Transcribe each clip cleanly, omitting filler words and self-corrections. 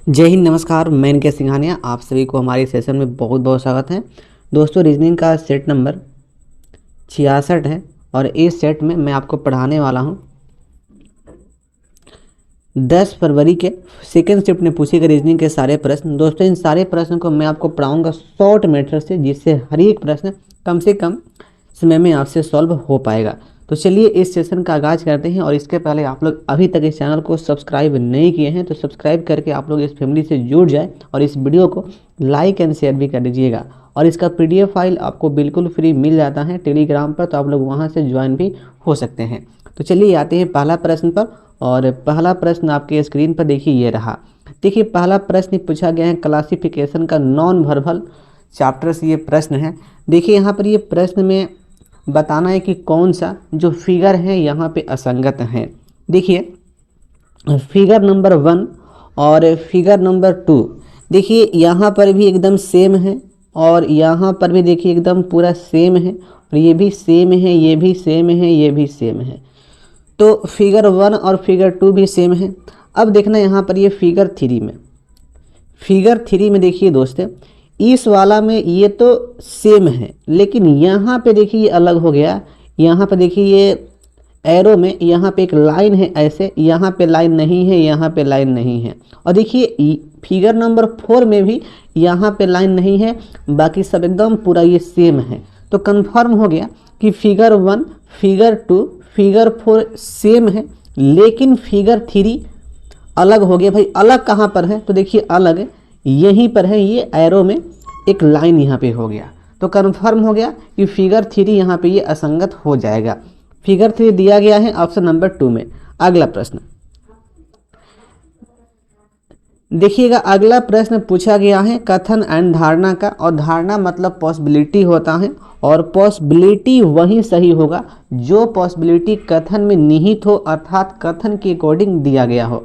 जय हिंद, नमस्कार। मैं इनके सिंघानिया आप सभी को हमारे सेशन में बहुत बहुत स्वागत है। दोस्तों, रीजनिंग का सेट नंबर 66 है और इस सेट में मैं आपको पढ़ाने वाला हूं 10 फरवरी के सेकेंड शिफ्ट में पूछे गए रीजनिंग के सारे प्रश्न। दोस्तों, इन सारे प्रश्नों को मैं आपको पढ़ाऊंगा शॉर्ट मेथड से, जिससे हर एक प्रश्न कम से कम समय में आपसे सॉल्व हो पाएगा। तो चलिए इस सेशन का आगाज करते हैं। और इसके पहले आप लोग अभी तक इस चैनल को सब्सक्राइब नहीं किए हैं तो सब्सक्राइब करके आप लोग इस फैमिली से जुड़ जाए और इस वीडियो को लाइक एंड शेयर भी कर दीजिएगा। और इसका पीडीएफ फाइल आपको बिल्कुल फ्री मिल जाता है टेलीग्राम पर, तो आप लोग वहां से ज्वाइन भी हो सकते हैं। तो चलिए आते हैं पहला प्रश्न पर। और पहला प्रश्न आपके स्क्रीन पर देखिए, ये रहा। देखिए, पहला प्रश्न पूछा गया है क्लासिफिकेशन का नॉन वर्बल चैप्टर से ये प्रश्न है। देखिए, यहाँ पर ये प्रश्न में बताना है कि कौन सा जो फिगर है यहाँ पे असंगत है। देखिए, फिगर नंबर 1 और फिगर नंबर 2, देखिए यहाँ पर भी एकदम सेम है और यहाँ पर भी देखिए एकदम पूरा सेम है, और ये भी सेम है, ये भी सेम है, ये भी सेम है। तो फिगर 1 और फिगर 2 भी सेम है। अब देखना यहाँ पर ये फिगर 3 में, फिगर 3 में देखिए दोस्तों, इस वाला में ये तो सेम है, लेकिन यहाँ पे देखिए ये अलग हो गया। यहाँ पे देखिए ये एरो में यहाँ पे एक लाइन है ऐसे, यहाँ पे लाइन नहीं है, यहाँ पे लाइन नहीं है। और देखिए फिगर नंबर 4 में भी यहाँ पे लाइन नहीं है, बाकी सब एकदम पूरा ये सेम है। तो कंफर्म हो गया कि फिगर 1, फिगर 2, फिगर 4 सेम है, लेकिन फिगर 3 अलग हो गया। भाई अलग कहाँ पर है? तो देखिए अलग यहीं पर है, ये एरो में एक लाइन यहाँ पे हो गया। तो कंफर्म हो गया कि फिगर 3 यहाँ पे ये असंगत हो जाएगा। फिगर 3 दिया गया है ऑप्शन नंबर 2 में। अगला प्रश्न देखिएगा, अगला प्रश्न पूछा गया है कथन एंड धारणा का। और धारणा मतलब पॉसिबिलिटी होता है, और पॉसिबिलिटी वही सही होगा जो पॉसिबिलिटी कथन में निहित हो, अर्थात कथन के अकॉर्डिंग दिया गया हो।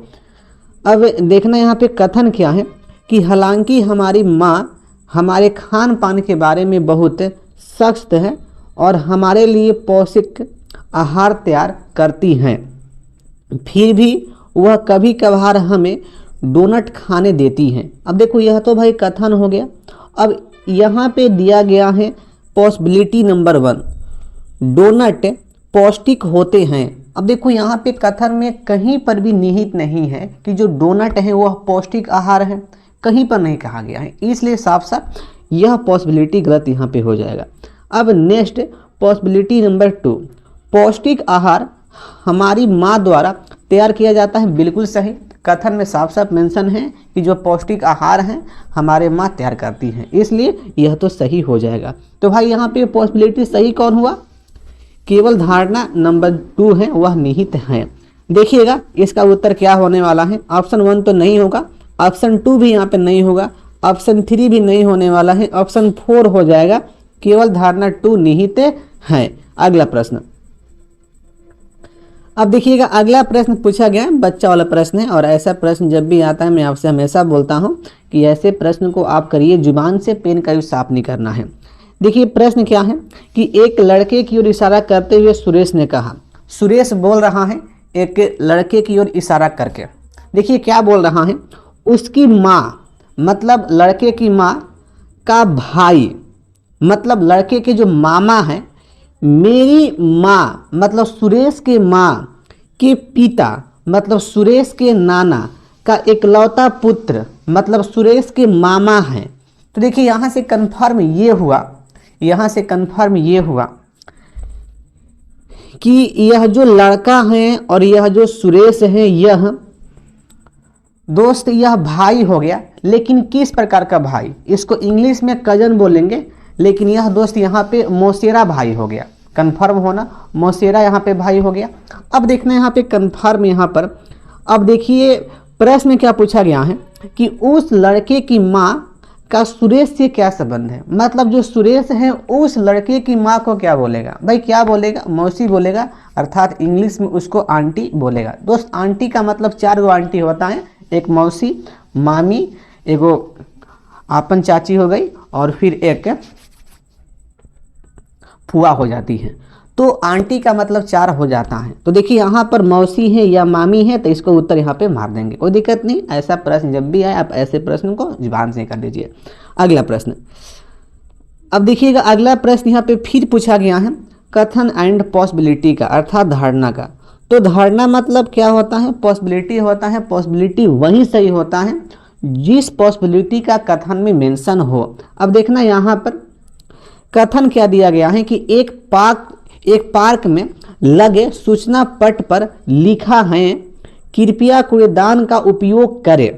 अब देखना यहाँ पे कथन क्या है कि हालांकि हमारी माँ हमारे खान पान के बारे में बहुत सख्त है और हमारे लिए पौष्टिक आहार तैयार करती हैं, फिर भी वह कभी कभार हमें डोनट खाने देती हैं। अब देखो, यह तो भाई कथन हो गया। अब यहाँ पे दिया गया है पॉसिबिलिटी नंबर 1, डोनट पौष्टिक होते हैं। अब देखो, यहाँ पे कथन में कहीं पर भी निहित नहीं है कि जो डोनट है वह पौष्टिक आहार है, कहीं पर नहीं कहा गया है, इसलिए साफ साफ यह पॉसिबिलिटी गलत यहाँ पे हो जाएगा। अब नेक्स्ट पॉसिबिलिटी नंबर 2, पौष्टिक आहार हमारी माँ द्वारा तैयार किया जाता है, बिल्कुल सही। कथन में साफ साफ मेंशन है कि जो पौष्टिक आहार हैं हमारे माँ तैयार करती हैं, इसलिए यह तो सही हो जाएगा। तो भाई यहाँ पे पॉसिबिलिटी सही कौन हुआ? केवल धारणा नंबर 2 है वह निहित है। देखिएगा इसका उत्तर क्या होने वाला है। ऑप्शन 1 तो नहीं होगा, ऑप्शन 2 भी यहाँ पे नहीं होगा, ऑप्शन 3 भी नहीं होने वाला है, ऑप्शन 4 हो जाएगा। केवल धारणा 2 निहित है। अगला प्रश्न, अब देखिएगा अगला प्रश्न पूछा गया है, बच्चा वाला प्रश्न है। और ऐसा प्रश्न जब भी आता है मैं आपसे हमेशा बोलता हूं कि ऐसे प्रश्न को आप करिए, जुबान से पेन का यूज साफ नहीं करना है। देखिए प्रश्न क्या है कि एक लड़के की ओर इशारा करते हुए सुरेश ने कहा। सुरेश बोल रहा है एक लड़के की ओर इशारा करके। देखिए क्या बोल रहा है, उसकी माँ मतलब लड़के की माँ का भाई मतलब लड़के के जो मामा हैं, मेरी माँ मतलब सुरेश के माँ के पिता मतलब सुरेश के नाना का इकलौता पुत्र मतलब सुरेश के मामा हैं। तो देखिए यहाँ से कंफर्म ये हुआ, यहाँ से कंफर्म ये हुआ कि यह जो लड़का है और यह जो सुरेश है, यह दोस्त यह भाई हो गया। लेकिन किस प्रकार का भाई? इसको इंग्लिश में कजन बोलेंगे, लेकिन यह दोस्त यहाँ पे मौसेरा भाई हो गया। कंफर्म होना, मौसेरा यहाँ पे भाई हो गया। अब देखना यहाँ पे कंफर्म यहाँ पर। अब देखिए प्रश्न में क्या पूछा गया है कि उस लड़के की माँ का सुरेश से क्या संबंध है। मतलब जो सुरेश है उस लड़के की माँ को क्या बोलेगा? भाई क्या बोलेगा? मौसी बोलेगा, अर्थात इंग्लिश में उसको आंटी बोलेगा। दोस्त आंटी का मतलब 4 गो आंटी होता है, एक मौसी, मामी, एगो आपन चाची हो गई, और फिर एक फुआ हो जाती है। तो आंटी का मतलब 4 हो जाता है। तो देखिए यहाँ पर मौसी है या मामी है, तो इसको उत्तर यहाँ पे मार देंगे, कोई दिक्कत नहीं। ऐसा प्रश्न जब भी आए आप ऐसे प्रश्न को जुबान से कर लीजिए। अगला प्रश्न, अब देखिएगा अगला प्रश्न यहाँ पे फिर पूछा गया है कथन एंड पॉसिबिलिटी का, अर्थात धारणा का। तो धारणा मतलब क्या होता है, पॉसिबिलिटी होता है। पॉसिबिलिटी वही सही होता है जिस पॉसिबिलिटी का कथन में मेंशन हो। अब देखना यहाँ पर कथन क्या दिया गया है कि एक पार्क में लगे सूचना पट पर लिखा है कृपया कूड़ेदान का उपयोग करें,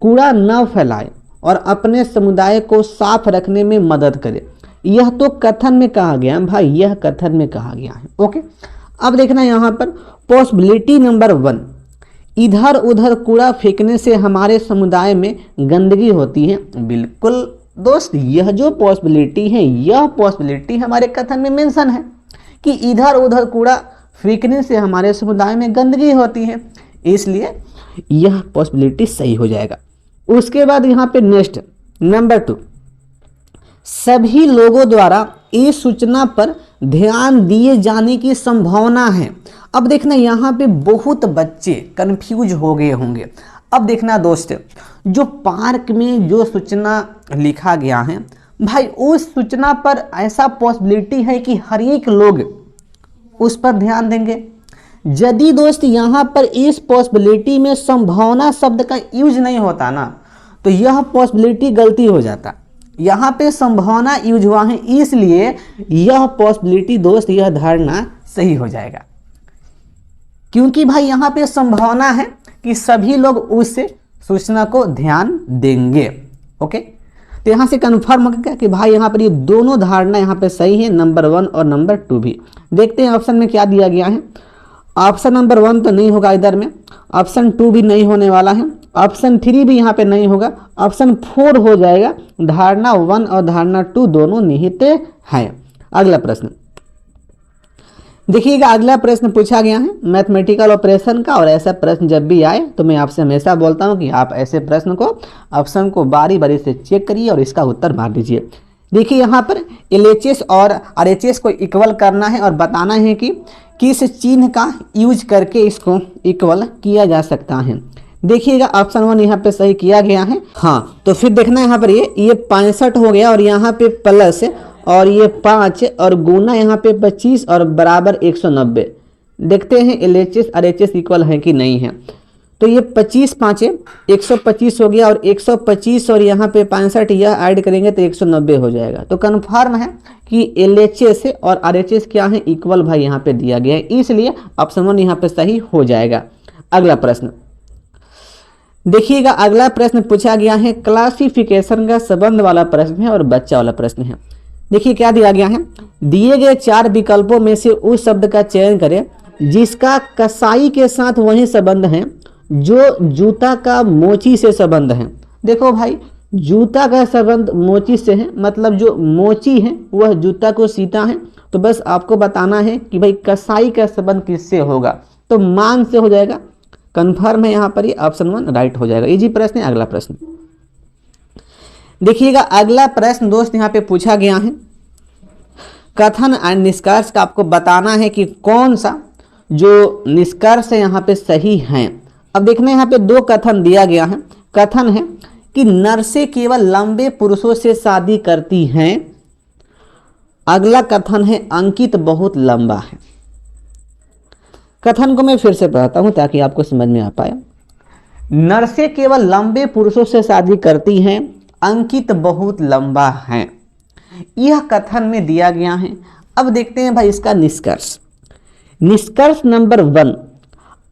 कूड़ा न फैलाए और अपने समुदाय को साफ रखने में मदद करे। यह तो कथन में कहा गया है भाई, यह कथन में कहा गया है। ओके, अब देखना यहाँ पर पॉसिबिलिटी नंबर 1, इधर उधर कूड़ा फेंकने से हमारे समुदाय में गंदगी होती है। बिल्कुल दोस्त, यह जो पॉसिबिलिटी है, यह पॉसिबिलिटी हमारे कथन में मेंशन है कि इधर उधर कूड़ा फेंकने से हमारे समुदाय में गंदगी होती है, इसलिए यह पॉसिबिलिटी सही हो जाएगा। उसके बाद यहाँ पे नेक्स्ट नंबर 2, सभी लोगों द्वारा इस सूचना पर ध्यान दिए जाने की संभावना है। अब देखना यहाँ पे बहुत बच्चे कंफ्यूज हो गए होंगे। अब देखना दोस्त, जो पार्क में जो सूचना लिखा गया है भाई, उस सूचना पर ऐसा पॉसिबिलिटी है कि हर एक लोग उस पर ध्यान देंगे। यदि दोस्त यहाँ पर इस पॉसिबिलिटी में संभावना शब्द का यूज नहीं होता ना, तो यह पॉसिबिलिटी गलती हो जाता। यहाँ पे संभावना यूज हुआ है, इसलिए यह पॉसिबिलिटी दोस्त, यह धारणा सही हो जाएगा, क्योंकि भाई यहाँ पे संभावना है कि सभी लोग उस सूचना को ध्यान देंगे। ओके, तो यहाँ से कन्फर्म हो गया कि भाई यहाँ पर ये दोनों धारणा यहाँ पे सही है, नंबर 1 और नंबर 2 भी। देखते हैं ऑप्शन में क्या दिया गया है। ऑप्शन नंबर 1 तो नहीं होगा इधर में, ऑप्शन 2 भी नहीं होने वाला है, ऑप्शन 3 भी यहाँ पे नहीं होगा, ऑप्शन 4 हो जाएगा। धारणा 1 और धारणा 2 दोनों निहित हैं। अगला प्रश्न देखिएगा, अगला प्रश्न पूछा गया है मैथमेटिकल ऑपरेशन का, और ऐसा प्रश्न जब भी आए तो मैं आपसे हमेशा बोलता हूं कि आप ऐसे प्रश्न को ऑप्शन को बारी बारी से चेक करिए और इसका उत्तर मार दीजिए। देखिए यहाँ पर LHS और RHS को इक्वल करना है और बताना है कि किस चिन्ह का यूज करके इसको इक्वल किया जा सकता है। देखिएगा ऑप्शन 1 यहाँ पे सही किया गया है। हाँ, तो फिर देखना यहाँ पर ये 65 हो गया और यहाँ पे प्लस और ये 5 और गुना यहाँ पे 25 और बराबर 190। देखते हैं LHS RHS इक्वल है कि नहीं है। तो ये 25 5 125 हो गया और 125 और यहाँ पे 65 यह ऐड करेंगे तो 190 हो जाएगा। तो कन्फर्म है कि LHS और RHS क्या है, इक्वल भाई यहाँ पे दिया गया है, इसलिए ऑप्शन 1 यहाँ पे सही हो जाएगा। अगला प्रश्न देखिएगा, अगला प्रश्न पूछा गया है क्लासिफिकेशन का संबंध वाला प्रश्न है और बच्चा वाला प्रश्न है। देखिए क्या दिया गया है, दिए गए 4 विकल्पों में से उस शब्द का चयन करें जिसका कसाई के साथ वही संबंध है जो जूता का मोची से संबंध है। देखो भाई, जूता का संबंध मोची से है, मतलब जो मोची है वह जूता को सीता है। तो बस आपको बताना है कि भाई कसाई का संबंध किससे होगा, तो मान से हो जाएगा। कन्फर्म है यहाँ पर, ये ऑप्शन 1 राइट हो जाएगा। इजी प्रश्न है। अगला प्रश्न देखिएगा, अगला प्रश्न दोस्त यहाँ पे पूछा गया है कथन एंड निष्कर्ष का। आपको बताना है कि कौन सा जो निष्कर्ष है यहाँ पे सही है। अब देखना यहाँ पे 2 कथन दिया गया है। कथन है कि नर्सें केवल लंबे पुरुषों से शादी करती हैं। अगला कथन है अंकित बहुत लंबा है। कथन को मैं फिर से पढ़ता हूं ताकि आपको समझ में आ पाए। नर्सें केवल लंबे पुरुषों से शादी करती हैं, अंकित बहुत लंबा है, यह कथन में दिया गया है। अब देखते हैं भाई इसका निष्कर्ष। निष्कर्ष नंबर 1,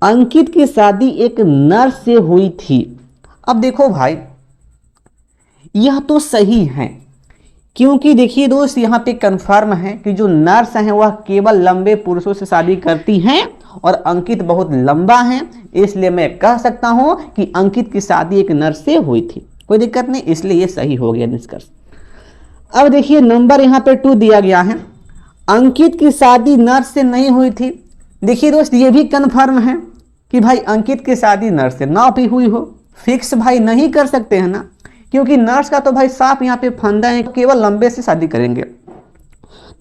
अंकित की शादी एक नर्स से हुई थी। अब देखो भाई, यह तो सही है, क्योंकि देखिए दोस्त यहाँ पे कंफर्म है कि जो नर्स हैं वह केवल लंबे पुरुषों से शादी करती हैं और अंकित बहुत लंबा है, इसलिए मैं कह सकता हूं कि अंकित की शादी एक नर्स से हुई थी। कोई दिक्कत नहीं, इसलिए ये सही हो गया निष्कर्ष। अब देखिए नंबर यहाँ पे 2 दिया गया है, अंकित की शादी नर्स से नहीं हुई थी। देखिए दोस्त, ये भी कंफर्म है कि भाई अंकित की शादी नर्स से ना भी हुई हो। फिक्स भाई नहीं कर सकते हैं ना, क्योंकि नर्स का तो भाई साफ यहाँ पे फंदा है, केवल लंबे से शादी करेंगे।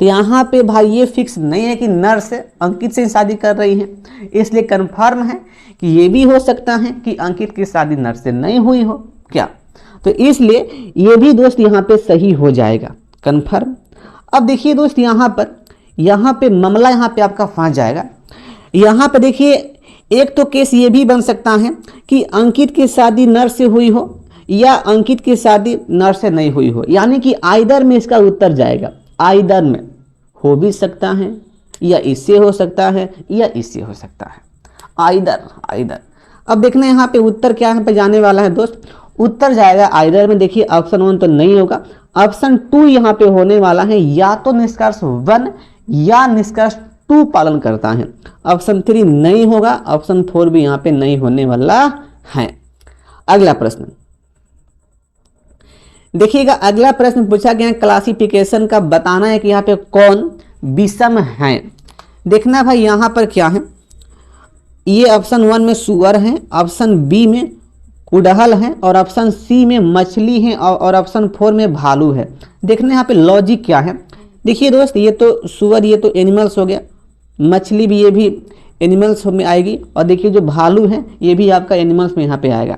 तो यहाँ पे भाई ये फिक्स नहीं है कि नर्स अंकित से शादी कर रही है, इसलिए कंफर्म है कि ये भी हो सकता है कि अंकित की शादी नर्स से नहीं हुई हो क्या, तो इसलिए ये भी दोस्त यहाँ पे सही हो जाएगा कंफर्म। अब देखिए दोस्त यहाँ पे मामला यहाँ पे आपका फंस जाएगा। यहाँ पे देखिए एक तो केस ये भी बन सकता है कि अंकित की शादी नर्स से हुई हो या अंकित की शादी नर्स से नहीं हुई हो, यानी कि आइदर में इसका उत्तर जाएगा, आइदर में हो भी सकता है या इससे हो सकता है या इससे हो सकता है, आइदर। अब देखना यहाँ पे उत्तर क्या यहाँ पे जाने वाला है दोस्त, उत्तर जाएगा आइदर में। देखिए ऑप्शन 1 तो नहीं होगा, ऑप्शन 2 यहाँ पे होने वाला है, या तो निष्कर्ष 1 या निष्कर्ष 2 पालन करता है। ऑप्शन 3 नहीं होगा, ऑप्शन 4 भी यहाँ पे नहीं होने वाला है। अगला प्रश्न देखिएगा, अगला प्रश्न पूछा गया क्लासिफिकेशन का, बताना है कि यहाँ पे कौन विषम है। देखना भाई यहाँ पर क्या है, ये ऑप्शन 1 में सुअर है, ऑप्शन बी में कुड़हल है और ऑप्शन सी में मछली है और ऑप्शन 4 में भालू है। देखना यहाँ पे लॉजिक क्या है। देखिए दोस्त ये तो सुअर, ये तो एनिमल्स हो गया, मछली भी ये भी एनिमल्स में आएगी, और देखिए जो भालू है ये भी आपका एनिमल्स में यहाँ पे आएगा।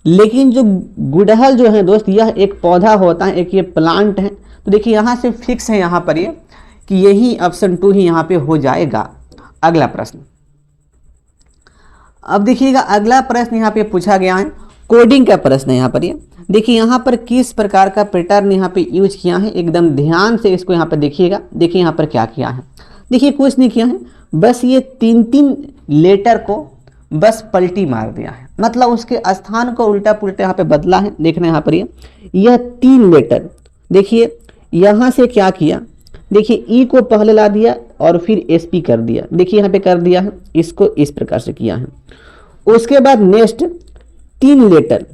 लेकिन जो गुड़हल जो है दोस्त यह एक पौधा होता है, एक ये प्लांट है, तो देखिए यहाँ से फिक्स है यहाँ पर ये कि यही ऑप्शन 2 ही यहाँ पे हो जाएगा। अगला प्रश्न, अब देखिएगा अगला प्रश्न यहाँ पे पूछा गया है, कोडिंग का प्रश्न है यहाँ पर। ये देखिए यहाँ पर किस प्रकार का पैटर्न यहाँ पे यूज किया है, एकदम ध्यान से इसको यहाँ पर देखिएगा। देखिए यहाँ पर क्या किया है, देखिए कुछ नहीं किया है, बस ये 3 लेटर को बस पलटी मार दिया है, मतलब उसके स्थान को उल्टा पुल्टा यहाँ पे बदला है। देखना यहाँ पर यह 3 लेटर, देखिए यहाँ से क्या किया, देखिए ई को पहले ला दिया और फिर एसपी कर दिया, देखिए यहाँ पे कर दिया है, इसको इस प्रकार से किया है। उसके बाद नेक्स्ट 3 लेटर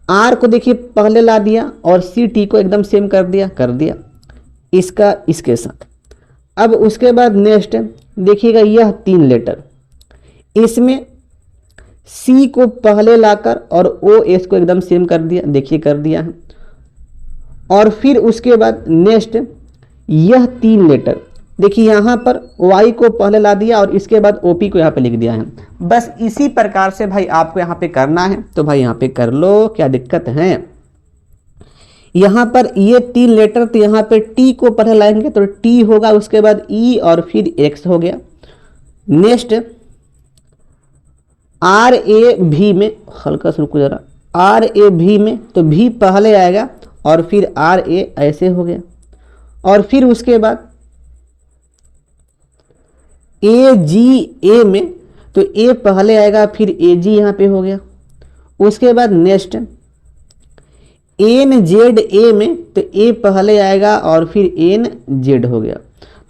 आर को देखिए पहले ला दिया और सी टी को एकदम सेम कर दिया इसका इसके साथ। अब उसके बाद नेक्स्ट देखिएगा यह 3 लेटर, इसमें सी को पहले लाकर और ओ एस को एकदम सेम कर दिया, देखिए कर दिया है। और फिर उसके बाद नेक्स्ट यह 3 लेटर, देखिए यहाँ पर वाई को पहले ला दिया और इसके बाद ओपी को यहाँ पे लिख दिया है। बस इसी प्रकार से भाई आपको यहाँ पे करना है, तो भाई यहाँ पे कर लो, क्या दिक्कत है। यहाँ पर ये 3 लेटर, तो यहाँ पे टी को पहले लाएंगे तो टी होगा, उसके बाद ई और फिर एक्स हो गया। नेक्स्ट आर ए भी में, हल्का सा रुको जरा, आर ए भी में तो भी पहले आएगा और फिर आर ए ऐसे हो गया। और फिर उसके बाद ए जी ए में तो ए पहले आएगा फिर ए जी यहाँ पे हो गया। उसके बाद नेक्स्ट एन जेड ए में तो ए पहले आएगा और फिर एन जेड हो गया।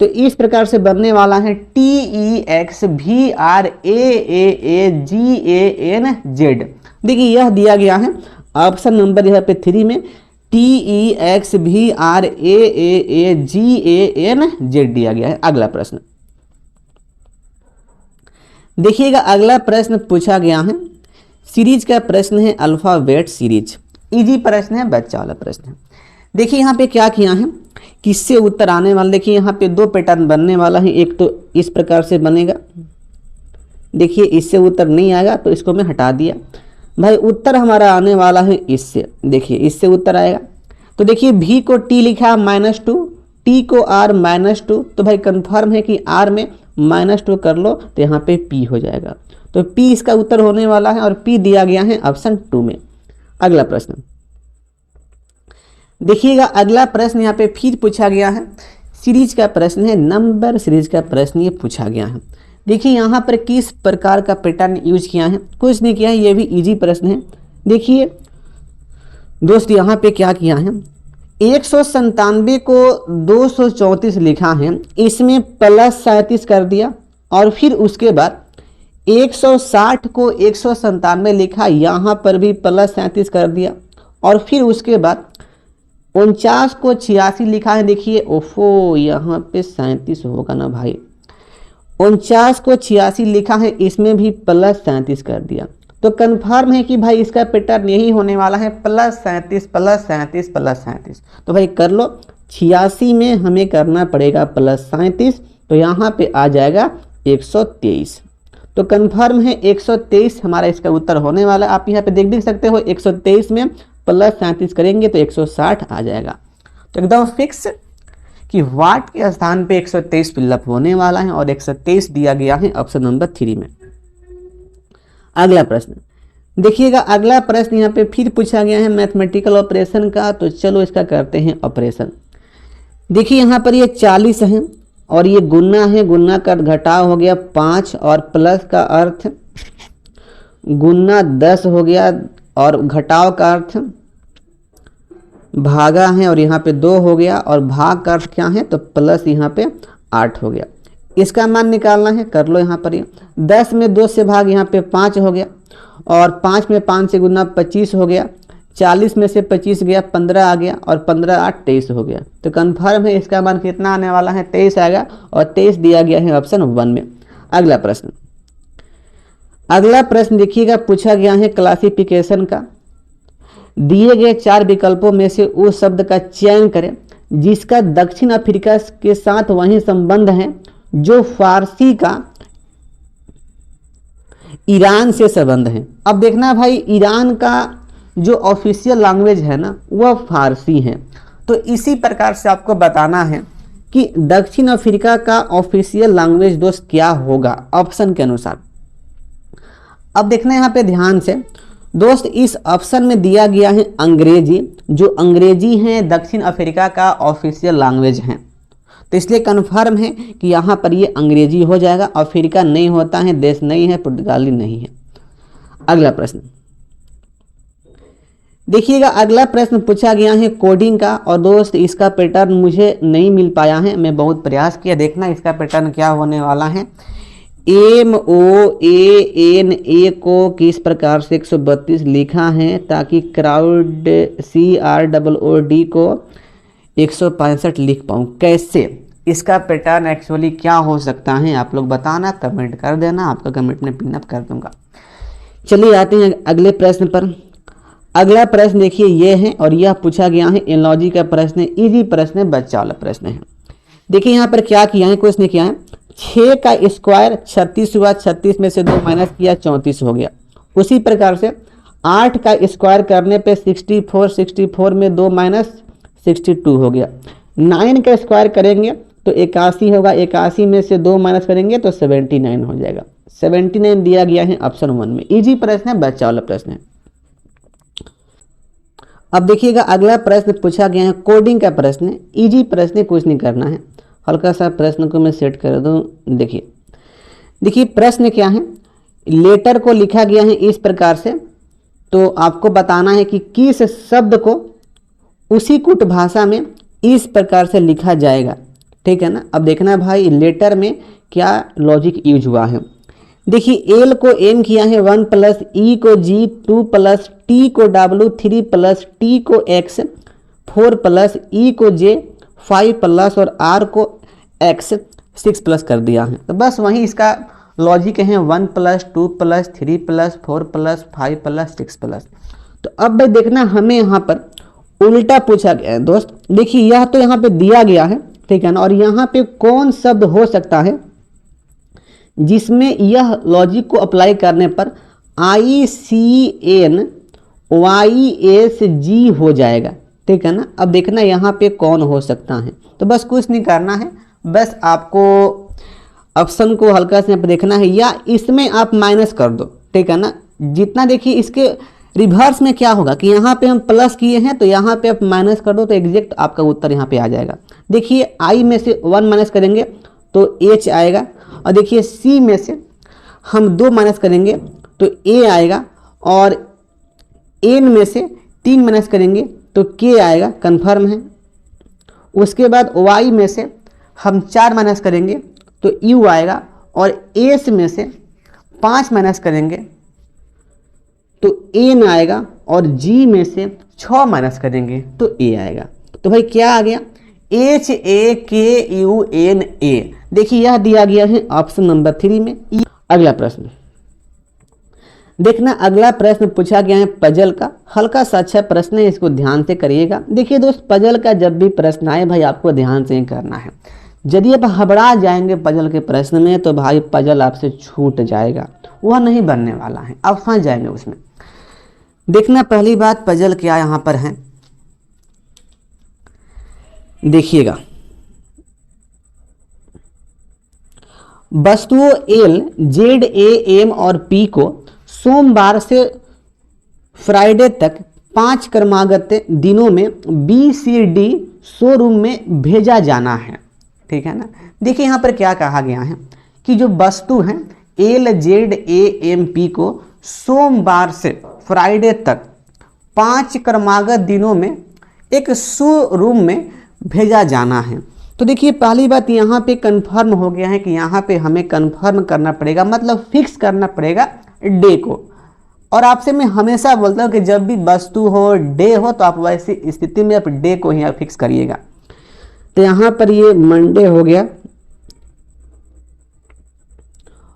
तो इस प्रकार से बनने वाला है T E X B R A G A N Z. देखिए यह दिया गया है ऑप्शन नंबर यहाँ पे 3 में T E X B R A G A N Z दिया गया है। अगला प्रश्न देखिएगा, अगला प्रश्न पूछा गया है, सीरीज का प्रश्न है, अल्फाबेट सीरीज, इजी प्रश्न है, बच्चा वाला प्रश्न है। देखिए यहाँ पे क्या किया है, किससे उत्तर आने वाला, देखिए यहाँ पे 2 पैटर्न बनने वाला है, एक तो इस प्रकार से बनेगा, देखिए इससे उत्तर नहीं आएगा तो इसको मैं हटा दिया। भाई उत्तर हमारा आने वाला है इससे, देखिए इससे उत्तर आएगा। तो देखिए भी को टी लिखा -2, टी को आर -2, तो भाई कंफर्म है कि आर में -2 कर लो तो यहाँ पे पी हो जाएगा। तो पी इसका उत्तर होने वाला है और पी दिया गया है ऑप्शन 2 में। अगला प्रश्न देखिएगा, अगला प्रश्न यहाँ पे फिर पूछा गया है, सीरीज का प्रश्न है, नंबर सीरीज का प्रश्न ये पूछा गया है। देखिए यहाँ पर किस प्रकार का पैटर्न यूज किया है, कुछ नहीं किया है, ये भी इजी प्रश्न है। देखिए दोस्त यहाँ पे क्या किया है, 197 को 234 लिखा है, इसमें +37 कर दिया और फिर उसके बाद 160 को 197 लिखा, यहाँ पर भी +37 कर दिया और फिर उसके बाद 49 को 86 लिखा है। देखिए ओफो यहाँ पे 37 होगा ना भाई, 49 को 86 लिखा है, इसमें भी +37 कर दिया। तो कंफर्म है कि भाई इसका पैटर्न यही होने वाला है, +37 +37 +37। तो भाई कर लो, 86 में हमें करना पड़ेगा +37, तो यहाँ पे आ जाएगा 123। तो कंफर्म है 123 हमारा इसका उत्तर होने वाला है। आप यहाँ पे देख भी सकते हो 123 में +37 करेंगे तो 160 आ जाएगा। तो एकदम फिक्स कि वाट के स्थान पे 123 फिलअप होने वाला है और 123 दिया गया है ऑप्शन नंबर 3 में। अगला प्रश्न देखिएगा, अगला प्रश्न यहाँ पे फिर पूछा गया है मैथमेटिकल ऑपरेशन का। तो चलो इसका करते हैं ऑपरेशन। देखिए यहाँ पर ये 40 है और ये गुना है, गुना का घटाव हो गया 5 और प्लस का अर्थ गुना 10 हो गया और घटाव का अर्थ भागा है और यहाँ पे 2 हो गया और भाग का अर्थ क्या है, तो प्लस यहाँ पे 8 हो गया। इसका मान निकालना है, कर लो यहाँ पर। 10 में 2 से भाग यहाँ पे 5 हो गया और 5 में 5 से गुना 25 हो गया। 40 में से 25 गया 15 आ गया और 15 8 23 हो गया। तो कंफर्म है इसका मान कितना आने वाला है, 23 आएगा और 23 दिया गया है ऑप्शन 1 में। अगला प्रश्न, अगला प्रश्न देखिएगा, पूछा गया है क्लासिफिकेशन का। दिए गए 4 विकल्पों में से उस शब्द का चयन करें जिसका दक्षिण अफ्रीका के साथ वही संबंध है जो फारसी का ईरान से संबंध है। अब देखना भाई, ईरान का जो ऑफिशियल लैंग्वेज है ना वह फारसी है। तो इसी प्रकार से आपको बताना है कि दक्षिण अफ्रीका का ऑफिशियल लैंग्वेज दोस्त क्या होगा ऑप्शन के अनुसार। अब देखना यहाँ पे ध्यान से दोस्त, इस ऑप्शन में दिया गया है अंग्रेजी, जो अंग्रेजी है दक्षिण अफ्रीका का ऑफिशियल लैंग्वेज है। तो इसलिए कन्फर्म है कि यहाँ पर ये अंग्रेजी हो जाएगा। अफ्रीका नहीं होता है, देश नहीं है, पुर्तगाली नहीं है। अगला प्रश्न देखिएगा, अगला प्रश्न पूछा गया है कोडिंग का और दोस्त इसका पैटर्न मुझे नहीं मिल पाया है, मैं बहुत प्रयास किया। देखना इसका पैटर्न क्या होने वाला है। MOANA को किस प्रकार से 132 लिखा है ताकि क्राउड CROOD को 165 लिख पाऊँ, कैसे? इसका पैटर्न एक्चुअली क्या हो सकता है आप लोग बताना, कमेंट कर देना, आपका कमेंट में पिन अप कर दूंगा। चलिए आते हैं अगले प्रश्न पर। अगला प्रश्न देखिए ये है और यह पूछा गया है एनालॉजी का प्रश्न है, इजी प्रश्न है, बच्चा वाला प्रश्न है। देखिए यहाँ पर क्या किया है, कुछ नहीं किया है। 6 का स्क्वायर 36 हुआ, 36 में से 2 माइनस किया 34 हो गया। उसी प्रकार से 8 का स्क्वायर करने पे 64, 64 में 2 माइनस 62 हो गया। 9 का स्क्वायर करेंगे तो 81 होगा, 81 में से 2 माइनस करेंगे तो 79 हो जाएगा। 79 दिया गया है ऑप्शन 1 में। इजी प्रश्न है, बच्चा वाला प्रश्न है। अब देखिएगा अगला प्रश्न पूछा गया है कोडिंग का प्रश्न है, इजी प्रश्न है, कुछ नहीं करना है। हल्का सा प्रश्न को मैं सेट कर दूं। देखिए प्रश्न क्या है, लेटर को लिखा गया है इस प्रकार से। तो आपको बताना है कि किस शब्द को उसी कुट भाषा में इस प्रकार से लिखा जाएगा, ठीक है ना। अब देखना भाई लेटर में क्या लॉजिक यूज हुआ है। देखिए एल को एम किया है 1 प्लस ई को जी, 2 प्लस टी को डब्ल्यू, 3 प्लस टी को एक्स, 4 प्लस ई को जे, 5 प्लस और आर को एक्स, 6 प्लस कर दिया है। तो बस वही इसका लॉजिक है, 1 plus 2 plus 3 plus 4 plus 5 plus 6 plus. तो अब भाई देखना हमें यहाँ पर उल्टा पूछा गया है दोस्त। देखिए यह तो यहाँ पे दिया गया है, ठीक है ना, और यहाँ पे कौन शब्द हो सकता है जिसमें यह लॉजिक को अप्लाई करने पर ICNYSG हो जाएगा, ठीक है ना। अब देखना यहाँ पे कौन हो सकता है। तो बस कुछ नहीं करना है, बस आपको ऑप्शन को हल्का से देखना है या इसमें आप माइनस कर दो, ठीक है ना। जितना देखिए इसके रिवर्स में क्या होगा कि यहाँ पे हम प्लस किए हैं तो यहाँ पे आप माइनस कर दो तो एग्जैक्ट आपका उत्तर यहाँ पे आ जाएगा। देखिए आई में से 1 माइनस करेंगे तो H आएगा और देखिए C में से हम 2 माइनस करेंगे तो A आएगा और N में से 3 माइनस करेंगे तो K आएगा, कन्फर्म है। उसके बाद Y में से हम 4 माइनस करेंगे तो U आएगा और S में से 5 माइनस करेंगे तो N आएगा और G में से 6 माइनस करेंगे तो A आएगा। तो भाई क्या आ गया, HAKUNA। देखिए यह दिया गया है ऑप्शन नंबर 3 में। अगला प्रश्न देखना अगला प्रश्न पूछा गया है पजल का, हल्का सा अच्छा प्रश्न है, इसको ध्यान से करिएगा। देखिए दोस्त, पजल का जब भी प्रश्न आए भाई आपको ध्यान से ही करना है। यदि आप हबड़ा जाएंगे पजल के प्रश्न में तो भाई पजल आपसे छूट जाएगा, वह नहीं बनने वाला है, आप फंस जाएंगे उसमें। देखना पहली बात पजल क्या यहां पर है, देखिएगा। वस्तुओं एल, जेड, ए, एम और पी को सोमवार से फ्राइडे तक 5 क्रमागत दिनों में बी सी डी शोरूम में भेजा जाना है, ठीक है ना। देखिए यहाँ पर क्या कहा गया है कि जो वस्तु हैं एल, जेड, ए, एम, पी को सोमवार से फ्राइडे तक 5 क्रमागत दिनों में एक शोरूम में भेजा जाना है। तो देखिए पहली बात यहाँ पे कंफर्म हो गया है कि यहाँ पे हमें कंफर्म करना पड़ेगा, मतलब फिक्स करना पड़ेगा डे को। और आपसे मैं हमेशा बोलता हूँ कि जब भी वस्तु हो, डे हो, तो आप वैसी स्थिति में आप डे को ही फिक्स करिएगा। तो यहाँ पर ये मंडे हो गया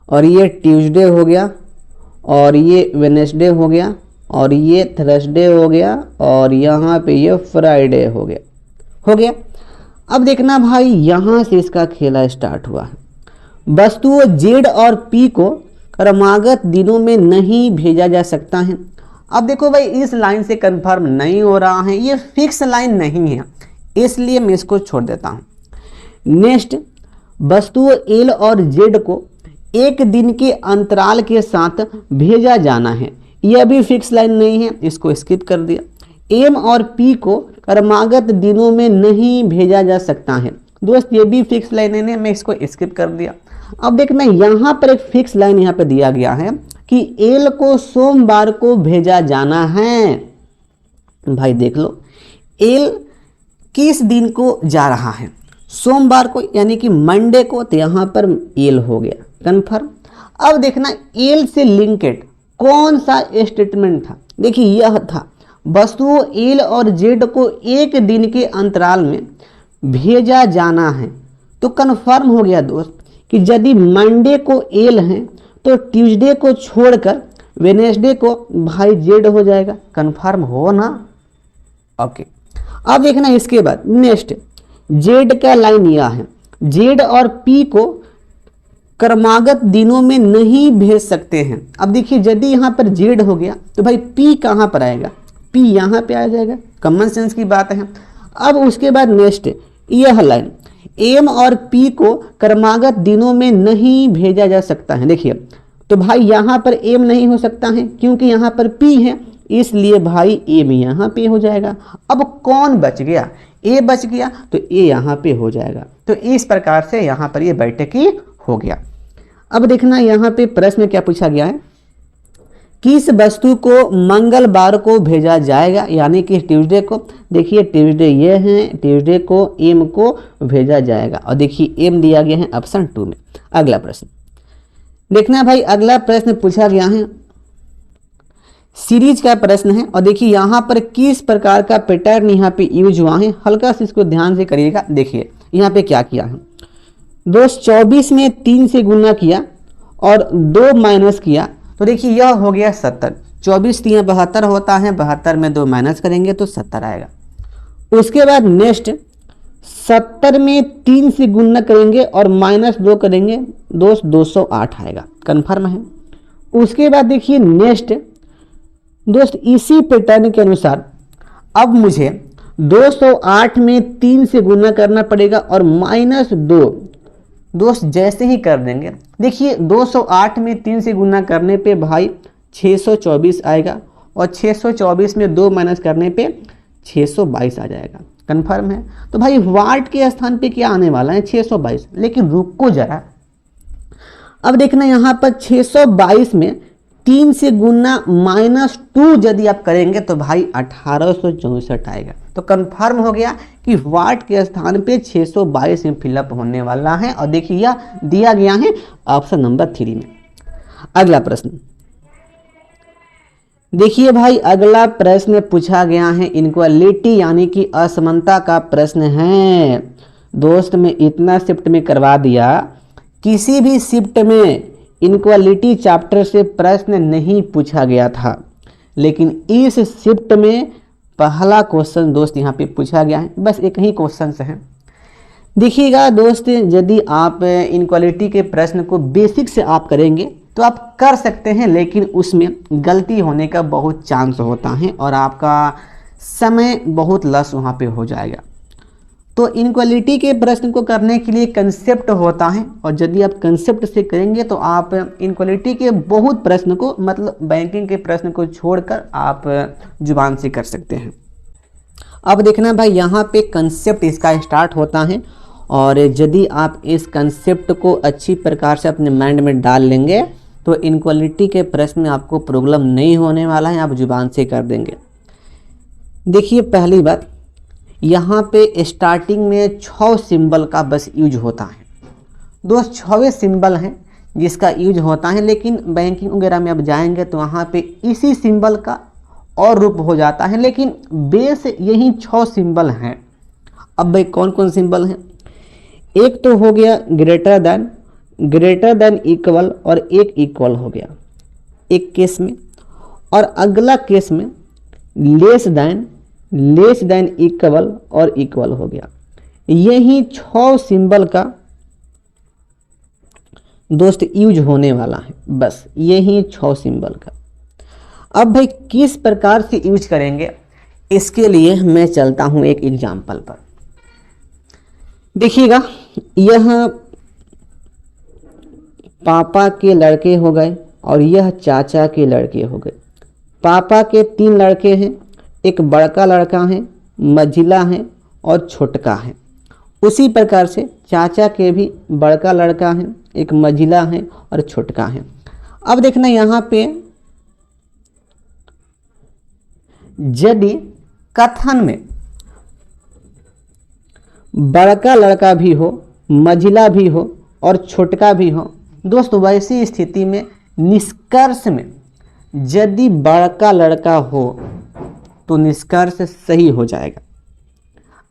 और ये ट्यूसडे हो गया और ये वेडनेसडे हो गया और ये थर्सडे हो गया और यहाँ पे ये फ्राइडे हो गया। अब देखना भाई यहाँ से इसका खेला स्टार्ट हुआ है। वस्तुओं जेड और पी को क्रमागत दिनों में नहीं भेजा जा सकता है। अब देखो भाई इस लाइन से कंफर्म नहीं हो रहा है, ये फिक्स लाइन नहीं है, इसलिए मैं इसको छोड़ देता हूँ। नेक्स्ट, वस्तुओं एल और जेड को एक दिन के अंतराल के साथ भेजा जाना है, यह भी फिक्स लाइन नहीं है, इसको स्किप कर दिया। एम और पी को क्रमागत दिनों में नहीं भेजा जा सकता है, दोस्त ये भी फिक्स लाइन है, मैं इसको स्किप कर दिया। अब देखना यहाँ पर एक फिक्स लाइन यहाँ पे दिया गया है कि एल को सोमवार को भेजा जाना है। भाई देख लो एल किस दिन को जा रहा है, सोमवार को यानी कि मंडे को, तो यहाँ पर एल हो गया कंफर्म। अब देखना एल से लिंकेड कौन सा स्टेटमेंट था, देखिए यह था वस्तुओं एल और जेड को एक दिन के अंतराल में भेजा जाना है। तो कंफर्म हो गया दोस्त कि यदि मंडे को एल है तो ट्यूसडे को छोड़कर वेडनेसडे को भाई जेड हो जाएगा, कंफर्म हो ना। ओके, अब देखना इसके बाद नेक्स्ट जेड का लाइन यह है, जेड और पी को क्रमागत दिनों में नहीं भेज सकते हैं। अब देखिए यदि यहाँ पर जेड हो गया तो भाई पी कहाँ पर आएगा, पी यहाँ पे आ जाएगा, कॉमन सेंस की बात है। अब उसके बाद नेक्स्ट यह लाइन एम और पी को क्रमागत दिनों में नहीं भेजा जा सकता है। देखिए तो भाई यहाँ पर एम नहीं हो सकता है क्योंकि यहाँ पर पी है, इसलिए भाई एम यहाँ पे हो जाएगा। अब कौन बच गया, ए बच गया, तो ए यहाँ पे हो जाएगा। तो इस प्रकार से यहाँ पर ये बैठकी हो गया। अब देखना यहाँ पे प्रश्न क्या पूछा गया है, किस वस्तु को मंगलवार को भेजा जाएगा, यानी कि ट्यूसडे को। देखिए ट्यूसडे ये है, ट्यूसडे को एम को भेजा जाएगा और देखिए एम दिया गया है ऑप्शन 2 में। अगला प्रश्न देखना भाई, अगला प्रश्न पूछा गया है सीरीज का प्रश्न है और देखिए यहाँ पर किस प्रकार का पैटर्न यहाँ पे यूज हुआ है, हल्का से इसको ध्यान से करिएगा। देखिए यहाँ पे क्या किया है दोस्त, 24 में 3 से गुना किया और 2 माइनस किया, तो देखिए यह हो गया 70। 24 3 72 होता है, 72 में 2 माइनस करेंगे तो 70 आएगा। उसके बाद नेक्स्ट 70 में 3 से गुना करेंगे और माइनस 2 करेंगे दोस्त 208 आएगा, कन्फर्म है। उसके बाद देखिए नेक्स्ट दोस्त इसी पैटर्न के अनुसार अब मुझे 208 में 3 से गुना करना पड़ेगा और माइनस 2 दोस्त जैसे ही कर देंगे। देखिए 208 में 3 से गुना करने पे भाई 624 आएगा और 624 में 2 माइनस करने पे 622 आ जाएगा, कंफर्म है। तो भाई वाट के स्थान पे क्या आने वाला है 622, लेकिन रुको जरा। अब देखना यहाँ पर 622 में 3 से गुना माइनस 2 यदि आप करेंगे तो भाई 1864 आएगा। तो कंफर्म हो गया कि वाट के स्थान पे 622 में फिलअप होने वाला है और देखिए यह दिया गया है ऑप्शन नंबर 3 में। अगला प्रश्न देखिए भाई, अगला प्रश्न पूछा गया है इनक्वालिटी यानी कि असमानता का प्रश्न है। दोस्त मैं इतना शिफ्ट में करवा दिया, किसी भी शिफ्ट में इनक्वालिटी चैप्टर से प्रश्न नहीं पूछा गया था, लेकिन इस शिफ्ट में पहला क्वेश्चन दोस्त यहाँ पे पूछा गया है। बस एक ही क्वेश्चन है। देखिएगा दोस्त, यदि आप इनक्वालिटी के प्रश्न को बेसिक से आप करेंगे तो आप कर सकते हैं, लेकिन उसमें गलती होने का बहुत चांस होता है और आपका समय बहुत लॉस वहाँ पे हो जाएगा। तो इनक्वालिटी के प्रश्न को करने के लिए कंसेप्ट होता है, और यदि आप कंसेप्ट से करेंगे तो आप इनक्वालिटी के बहुत प्रश्न को, मतलब बैंकिंग के प्रश्न को छोड़कर आप जुबान से कर सकते हैं। अब देखना भाई, यहाँ पे कंसेप्ट इसका स्टार्ट होता है, और यदि आप इस कंसेप्ट को अच्छी प्रकार से अपने माइंड में डाल लेंगे तो इनक्वालिटी के प्रश्न में आपको प्रॉब्लम नहीं होने वाला है, आप जुबान से कर देंगे। देखिए पहली बात, यहाँ पे स्टार्टिंग में 6 सिंबल का बस यूज होता है दोस्त। 6 सिंबल हैं जिसका यूज होता है, लेकिन बैंकिंग वगैरह में अब जाएंगे तो वहाँ पे इसी सिंबल का और रूप हो जाता है, लेकिन बेस यही 6 सिंबल हैं। अब भाई कौन कौन सिंबल हैं? एक तो हो गया ग्रेटर देन इक्वल, और एक इक्वल हो गया एक केस में, और अगला केस में लेस देन इक्वल और इक्वल हो गया। यही 6 सिंबल का दोस्त यूज होने वाला है, बस यही 6 सिंबल का। अब भाई किस प्रकार से यूज करेंगे, इसके लिए मैं चलता हूं एक एग्जाम्पल पर। देखिएगा, यह पापा के लड़के हो गए और यह चाचा के लड़के हो गए। पापा के 3 लड़के हैं, एक बड़का लड़का है, मझिला है और छोटका है। उसी प्रकार से चाचा के भी बड़का लड़का है, एक मझिला है और छोटका है। अब देखना यहाँ पे, यदि कथन में बड़का लड़का भी हो, मझिला भी हो और छोटका भी हो दोस्तों, वैसी स्थिति में निष्कर्ष में यदि बड़का लड़का हो तो निष्कर्ष सही हो जाएगा,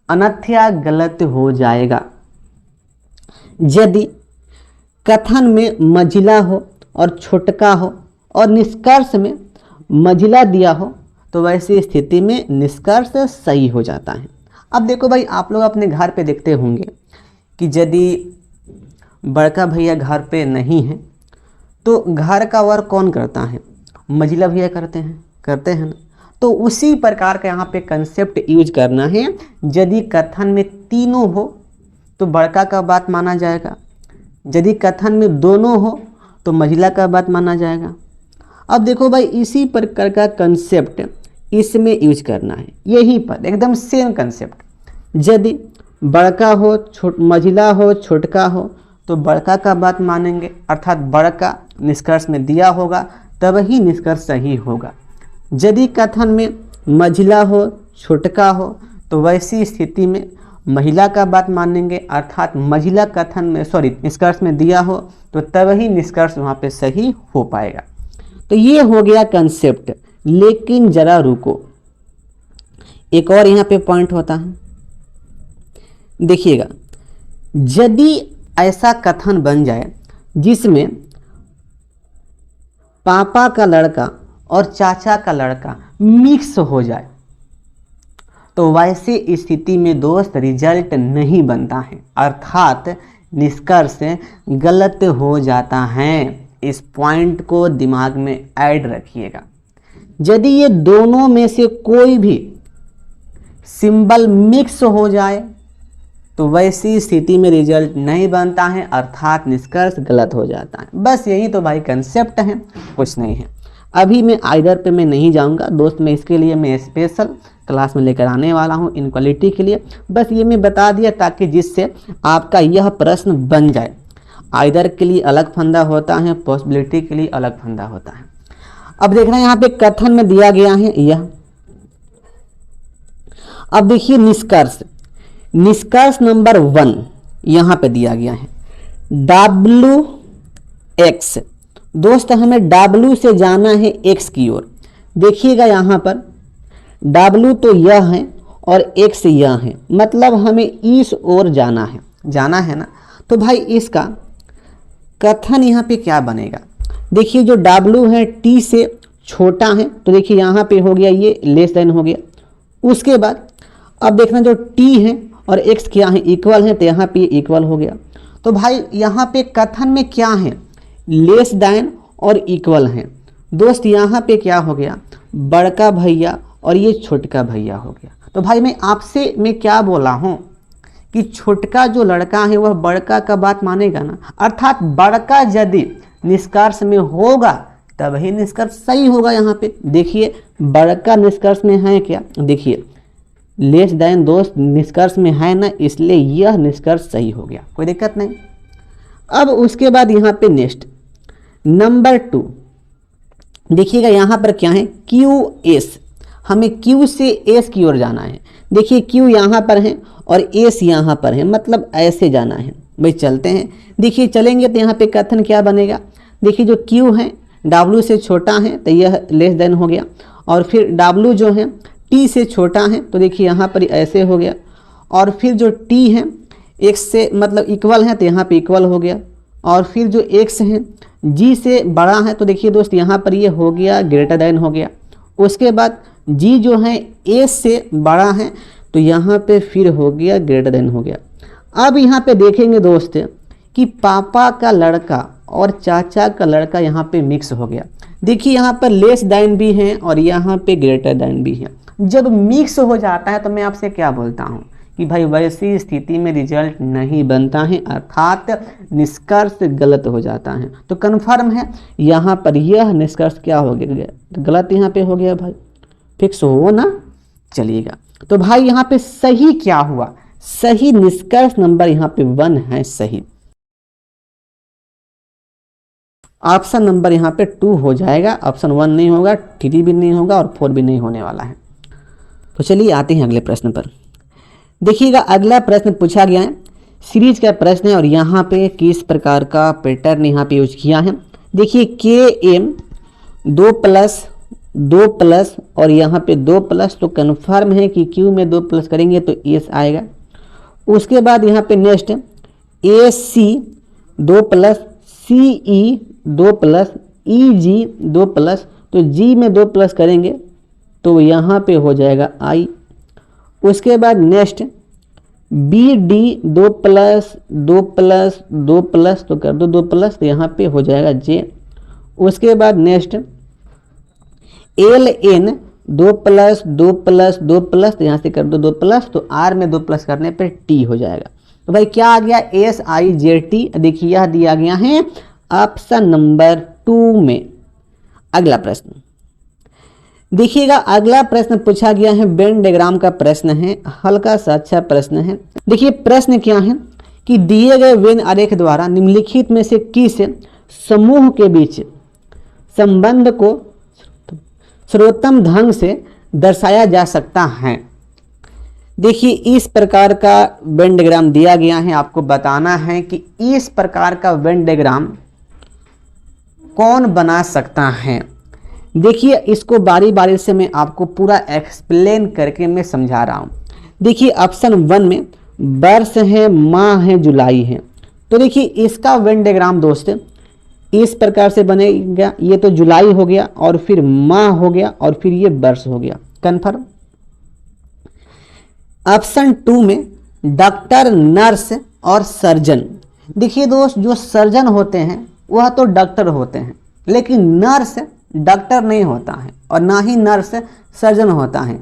अन्यथा गलत हो जाएगा। यदि कथन में मझिला हो और छोटका हो और निष्कर्ष में मझिला दिया हो तो वैसी स्थिति में निष्कर्ष सही हो जाता है। अब देखो भाई, आप लोग अपने घर पे देखते होंगे कि यदि बड़का भैया घर पे नहीं है तो घर का वर्क कौन करता है? मझिला भैया करते हैं ना। तो उसी प्रकार का यहाँ पे कंसेप्ट यूज करना है। यदि कथन में तीनों हो तो बड़का का बात माना जाएगा, यदि कथन में दोनों हो तो मझिला का बात माना जाएगा। अब देखो भाई, इसी प्रकार का कंसेप्ट इसमें यूज करना है, यहीं पर एकदम सेम कंसेप्ट। यदि बड़का हो, मझिला हो, छोटका हो तो बड़का का बात मानेंगे, अर्थात बड़का निष्कर्ष में दिया होगा तब ही निष्कर्ष सही होगा। यदि कथन में मझिला हो, छोटका हो तो वैसी स्थिति में महिला का बात मानेंगे, अर्थात मझिला कथन में निष्कर्ष में दिया हो तो तब ही निष्कर्ष वहाँ पे सही हो पाएगा। तो ये हो गया कंसेप्ट। लेकिन जरा रुको, एक और यहाँ पे पॉइंट होता है। देखिएगा, यदि ऐसा कथन बन जाए जिसमें पापा का लड़का और चाचा का लड़का मिक्स हो जाए तो वैसे स्थिति में दोस्त रिजल्ट नहीं बनता है, अर्थात निष्कर्ष गलत हो जाता है। इस पॉइंट को दिमाग में ऐड रखिएगा। यदि ये दोनों में से कोई भी सिंबल मिक्स हो जाए तो वैसी स्थिति में रिजल्ट नहीं बनता है, अर्थात निष्कर्ष गलत हो जाता है। बस यही तो भाई कंसेप्ट है, कुछ नहीं है। अभी मैं आइदर पे मैं नहीं जाऊंगा दोस्त, मैं इसके लिए मैं स्पेशल क्लास में लेकर आने वाला हूं इनक्वालिटी के लिए। बस ये मैं बता दिया ताकि जिससे आपका यह प्रश्न बन जाए। आइदर के लिए अलग फंदा होता है, पॉसिबिलिटी के लिए अलग फंदा होता है। अब देखना यहाँ पे कथन में दिया गया है यह। अब देखिए निष्कर्ष नंबर 1 यहाँ पे दिया गया है WX। दोस्त हमें W से जाना है X की ओर। देखिएगा यहाँ पर W तो यह है और X यह है, मतलब हमें इस ओर जाना है ना। तो भाई इसका कथन यहाँ पे क्या बनेगा, देखिए जो W है T से छोटा है, तो देखिए यहाँ पे हो गया ये लेस देन हो गया। उसके बाद अब देखना जो T है और X क्या है, इक्वल है, तो यहाँ पे इक्वल हो गया। तो भाई यहाँ पे कथन में क्या है, लेस देन और इक्वल है। दोस्त यहाँ पे क्या हो गया, बड़का भैया और ये छोटका भैया हो गया। तो भाई मैं क्या बोला हूँ कि छोटका जो लड़का है वह बड़का का बात मानेगा ना, अर्थात बड़का यदि निष्कर्ष में होगा तब ही निष्कर्ष सही होगा। यहाँ पे देखिए बड़का निष्कर्ष में है क्या, देखिए लेस देन दोस्त निष्कर्ष में है ना, इसलिए यह निष्कर्ष सही हो गया, कोई दिक्कत नहीं। अब उसके बाद यहाँ पे नेक्स्ट नंबर 2 देखिएगा, यहाँ पर क्या है QS, हमें Q से S की ओर जाना है। देखिए Q यहाँ पर है और S यहाँ पर है, मतलब ऐसे जाना है। भाई चलते हैं, देखिए चलेंगे तो यहाँ पे कथन क्या बनेगा, देखिए जो Q है W से छोटा है तो यह लेस देन हो गया, और फिर W जो है T से छोटा है तो देखिए यहाँ पर ऐसे हो गया, और फिर जो T है X से मतलब इक्वल है तो यहाँ पे इक्वल हो गया, और फिर जो X है G से बड़ा है तो देखिए दोस्त यहाँ पर ये हो गया ग्रेटर देन हो गया। उसके बाद G जो है A से बड़ा है तो यहाँ पे फिर हो गया ग्रेटर देन हो गया। अब यहाँ पे देखेंगे दोस्त कि पापा का लड़का और चाचा का लड़का यहाँ पे मिक्स हो गया। देखिए यहाँ पर लेस देन भी है और यहाँ पे ग्रेटर देन भी है। जब मिक्स हो जाता है तो मैं आपसे क्या बोलता हूँ कि भाई वैसी स्थिति में रिजल्ट नहीं बनता है, अर्थात निष्कर्ष गलत हो जाता है। तो कन्फर्म है यहाँ पर यह निष्कर्ष क्या हो गया, गलत यहाँ पे हो गया भाई, फिक्स हो ना, चलिएगा। तो भाई यहाँ पे सही क्या हुआ, सही निष्कर्ष नंबर यहाँ पे 1 है सही। ऑप्शन नंबर यहाँ पे 2 हो जाएगा, ऑप्शन 1 नहीं होगा, 3 भी नहीं होगा और 4 भी नहीं होने वाला है। तो चलिए आते हैं अगले प्रश्न पर। देखिएगा अगला प्रश्न पूछा गया है, सीरीज का प्रश्न है और यहाँ पे किस प्रकार का पैटर्न यहाँ पे यूज किया है। देखिए KM 2+ और यहाँ पे 2+, तो कन्फर्म है कि Q में 2+ करेंगे तो S आएगा। उसके बाद यहाँ पे नेक्स्ट AC 2+, CE 2+, EG 2+, तो G में 2+ करेंगे तो यहाँ पे हो जाएगा I। उसके बाद नेक्स्ट BD 2+, तो कर दो 2+, तो यहाँ पे हो जाएगा J। उसके बाद नेक्स्ट LN 2+, तो यहाँ से कर दो 2+, तो R में 2+ करने पे T हो जाएगा। तो भाई क्या आ गया SIJT, देखिए यह दिया गया है ऑप्शन नंबर 2 में। अगला प्रश्न देखिएगा, अगला प्रश्न पूछा गया है वेन डायग्राम का प्रश्न है, हल्का सा अच्छा प्रश्न है। देखिए प्रश्न क्या है कि दिए गए वेन आरेख द्वारा निम्नलिखित में से किस समूह के बीच संबंध को सर्वोत्तम ढंग से दर्शाया जा सकता है। देखिए इस प्रकार का वेन डायग्राम दिया गया है, आपको बताना है कि इस प्रकार का वेन डायग्राम कौन बना सकता है। देखिए इसको बारी बारी से मैं आपको पूरा एक्सप्लेन करके मैं समझा रहा हूँ। देखिए ऑप्शन 1 में वर्ष है, माह है, जुलाई है, तो देखिए इसका वेन डायग्राम दोस्त इस प्रकार से बनेगा। ये तो जुलाई हो गया और फिर माह हो गया और फिर ये वर्ष हो गया, कन्फर्म। ऑप्शन 2 में डॉक्टर, नर्स और सर्जन। देखिए दोस्त जो सर्जन होते हैं वह तो डॉक्टर होते हैं, लेकिन नर्स डॉक्टर नहीं होता है और ना ही नर्स सर्जन होता है।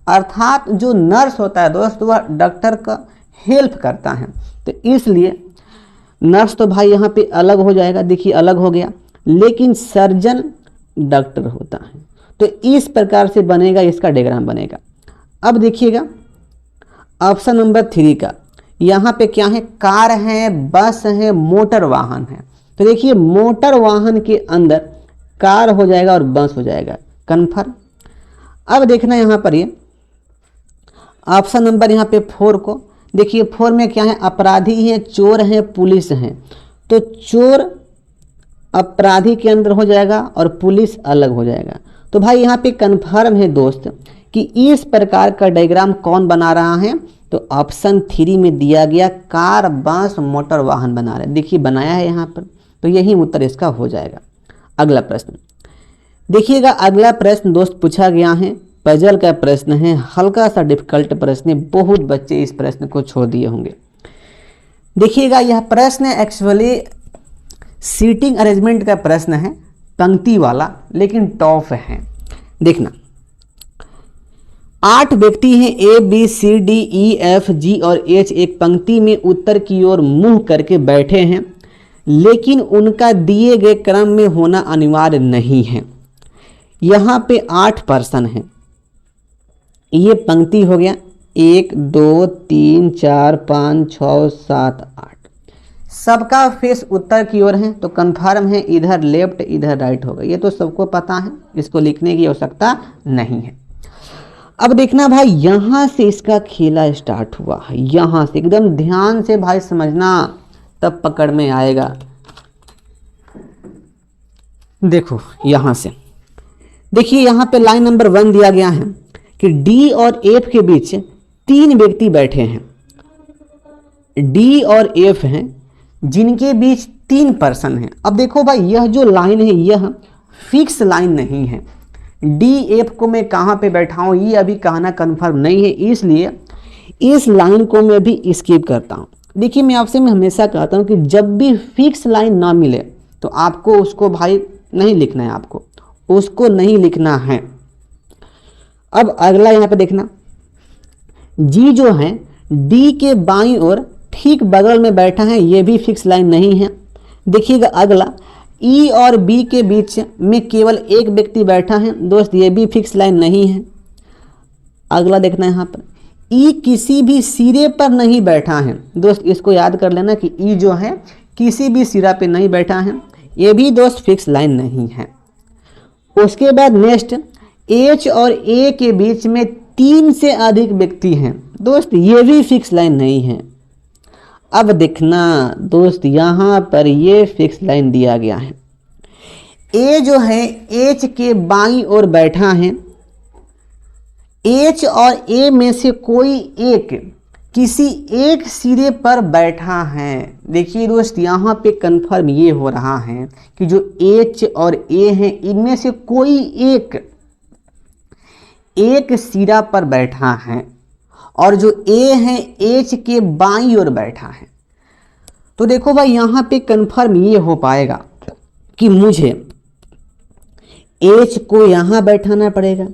अर्थात जो नर्स होता है दोस्त वह डॉक्टर का हेल्प करता है, तो इसलिए नर्स तो भाई यहाँ पे अलग हो जाएगा, देखिए अलग हो गया, लेकिन सर्जन डॉक्टर होता है। तो इस प्रकार से बनेगा, इसका डायग्राम बनेगा। अब देखिएगा ऑप्शन नंबर 3 का, यहाँ पे क्या है, कार है, बस है, मोटर वाहन है। तो देखिए मोटर वाहन के अंदर कार हो जाएगा और बस हो जाएगा, कन्फर्म। अब देखना यहाँ पर ये ऑप्शन नंबर यहाँ पे 4 को, देखिए 4 में क्या है, अपराधी है, चोर है, पुलिस है। तो चोर अपराधी के अंदर हो जाएगा और पुलिस अलग हो जाएगा। तो भाई यहाँ पे कन्फर्म है दोस्त कि इस प्रकार का डायग्राम कौन बना रहा है, तो ऑप्शन 3 में दिया गया कार, बस, मोटर वाहन बना रहे। देखिए बनाया है यहाँ पर, तो यही उत्तर इसका हो जाएगा। अगला प्रश्न देखिएगा, अगला प्रश्न दोस्त पूछा गया है, पजल का प्रश्न है, हल्का सा डिफिकल्ट प्रश्न है, बहुत बच्चे इस प्रश्न को छोड़ दिए होंगे। देखिएगा यह प्रश्न एक्चुअली सीटिंग अरेंजमेंट का प्रश्न है, पंक्ति वाला, लेकिन टॉप है। देखना 8 व्यक्ति हैं, A B C D E F G और एच एक पंक्ति में उत्तर की ओर मुंह करके बैठे हैं, लेकिन उनका दिए गए क्रम में होना अनिवार्य नहीं है। यहाँ पे 8 पर्सन हैं, ये पंक्ति हो गया 1 2 3 4 5 6 7 8, सबका फेस उत्तर की ओर है, तो कंफर्म है इधर लेफ्ट इधर राइट होगा। ये तो सबको पता है, इसको लिखने की आवश्यकता नहीं है। अब देखना भाई, यहां से इसका खेला स्टार्ट हुआ है, यहां से एकदम ध्यान से भाई समझना, तब पकड़ में आएगा। देखो यहां से देखिए, यहां पे लाइन नंबर 1 दिया गया है कि डी और एफ के बीच 3 व्यक्ति बैठे हैं, डी और एफ हैं, जिनके बीच 3 पर्सन हैं। अब देखो भाई, यह जो लाइन है यह फिक्स लाइन नहीं है, डी एफ को मैं कहाँ पे बैठाऊं ये अभी कहना कन्फर्म नहीं है, इसलिए इस लाइन को मैं भी स्किप करता हूं। देखिए मैं आपसे हमेशा कहता हूं कि जब भी फिक्स लाइन ना मिले तो आपको उसको भाई नहीं लिखना है, आपको उसको नहीं लिखना है। अब अगला यहाँ पे देखना, जी जो है डी के बाईं ओर ठीक बगल में बैठा है, ये भी फिक्स लाइन नहीं है। देखिएगा अगला, ई और बी के बीच में केवल एक व्यक्ति बैठा है, दोस्त ये भी फिक्स लाइन नहीं है। अगला देखना यहाँ पर, ई किसी भी सिरे पर नहीं बैठा है, दोस्त इसको याद कर लेना कि ई जो है किसी भी सिरा पे नहीं बैठा है, ये भी दोस्त फिक्स लाइन नहीं है। उसके बाद नेक्स्ट, एच और ए के बीच में 3 से अधिक व्यक्ति हैं, दोस्त ये भी फिक्स लाइन नहीं है। अब देखना दोस्त, यहाँ पर ये फिक्स लाइन दिया गया है, ए जो है एच के बाईं ओर बैठा है, एच और ए में से कोई एक किसी एक सिरे पर बैठा है। देखिए दोस्त, यहाँ पे कंफर्म ये हो रहा है कि जो एच और ए हैं इनमें से कोई एक सिरा पर बैठा है, और जो ए है एच के बाईं ओर बैठा है। तो देखो भाई, यहाँ पे कंफर्म ये हो पाएगा कि मुझे एच को यहाँ बैठाना पड़ेगा।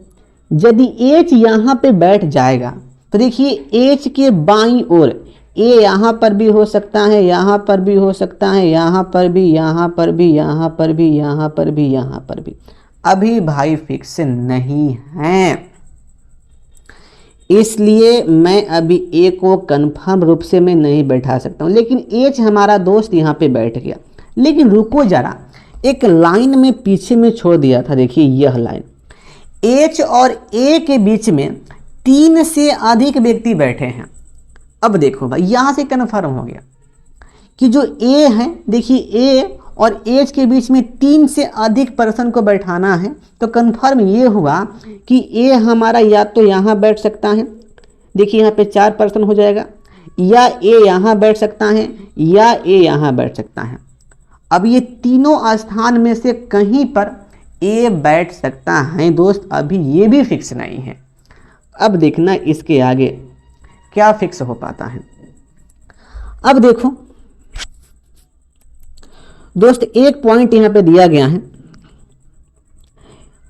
यदि एच यहाँ पे बैठ जाएगा तो देखिए एच के बाईं ओर ए यहाँ पर भी हो सकता है, यहाँ पर भी हो सकता है, यहाँ पर भी, यहाँ पर भी, यहाँ पर भी, यहाँ पर भी, यहाँ पर भी, अभी भाई फिक्स नहीं है। इसलिए मैं अभी ए को कंफर्म रूप से मैं नहीं बैठा सकता हूँ, लेकिन एच हमारा दोस्त यहाँ पे बैठ गया। लेकिन रुको जरा, एक लाइन में पीछे में छोड़ दिया था, देखिए यह लाइन, एच और ए के बीच में 3 से अधिक व्यक्ति बैठे हैं। अब देखो भाई, यहाँ से कंफर्म हो गया कि जो ए है, देखिए ए और एच के बीच में 3 से अधिक पर्सन को बैठाना है, तो कंफर्म ये हुआ कि ए हमारा या तो यहाँ बैठ सकता है, देखिए यहाँ पे 4 पर्सन हो जाएगा, या ए यहाँ बैठ सकता है, या ए यहाँ बैठ सकता है। अब ये तीनों स्थान में से कहीं पर ए बैठ सकता है दोस्त, अभी ये भी फिक्स नहीं है। अब देखना इसके आगे क्या फिक्स हो पाता है। अब देखो दोस्त, एक पॉइंट यहाँ पे दिया गया है,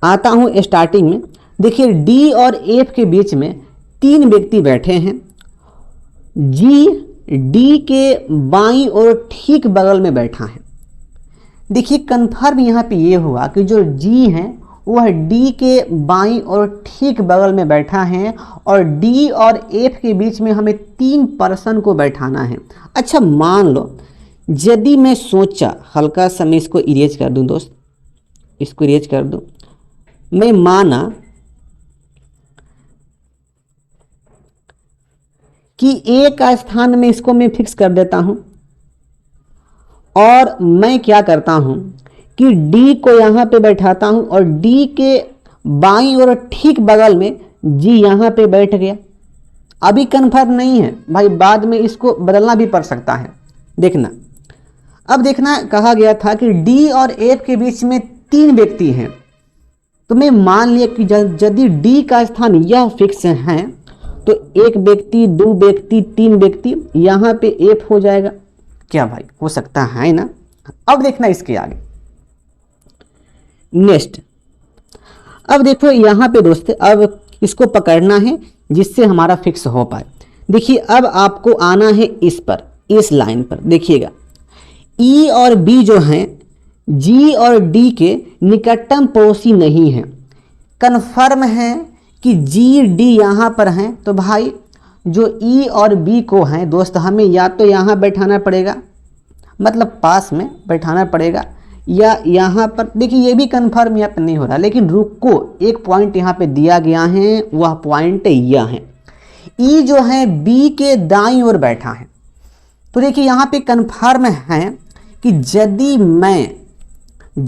आता हूं स्टार्टिंग में। देखिए डी और एफ के बीच में 3 व्यक्ति बैठे हैं, जी डी के बाईं और ठीक बगल में बैठा है। देखिए कंफर्म यहाँ पे ये हुआ कि जो जी है वह डी के बाईं और ठीक बगल में बैठा है, और डी और एफ के बीच में हमें 3 पर्सन को बैठाना है। अच्छा मान लो यदि मैं सोचा, हल्का सा मैं इसको इरेज कर दूं दोस्त, इसको इरेज कर दूं, मैं माना कि ए का स्थान में इसको मैं फिक्स कर देता हूं, और मैं क्या करता हूं कि डी को यहाँ पे बैठाता हूं, और डी के बाईं और ठीक बगल में जी यहाँ पे बैठ गया। अभी कंफर्म नहीं है भाई, बाद में इसको बदलना भी पड़ सकता है। देखना अब देखना, कहा गया था कि डी और एफ के बीच में 3 व्यक्ति हैं, तो मैं मान लिया कि यदि डी का स्थान यह फिक्स है तो 1 व्यक्ति, 2 व्यक्ति, 3 व्यक्ति, यहाँ पे एफ हो जाएगा। क्या भाई, हो सकता है ना। अब देखना इसके आगे नेक्स्ट। अब देखो यहाँ पे दोस्त, अब इसको पकड़ना है जिससे हमारा फिक्स हो पाए। देखिए अब आपको आना है इस पर, इस लाइन पर। देखिएगा ई और बी जो हैं जी और डी के निकटतम पड़ोसी नहीं है। कन्फर्म है कि जी डी यहाँ पर हैं, तो भाई जो ई और बी को हैं दोस्त, हमें या तो यहाँ बैठाना पड़ेगा, मतलब पास में बैठाना पड़ेगा, या यहाँ पर। देखिए ये भी कन्फर्म यहाँ पर नहीं हो रहा, लेकिन रुको, एक पॉइंट यहाँ पे दिया गया है, वह पॉइंट यह है, ई जो है बी के दाईं ओर बैठा है। तो देखिए यहाँ पे कन्फर्म है कि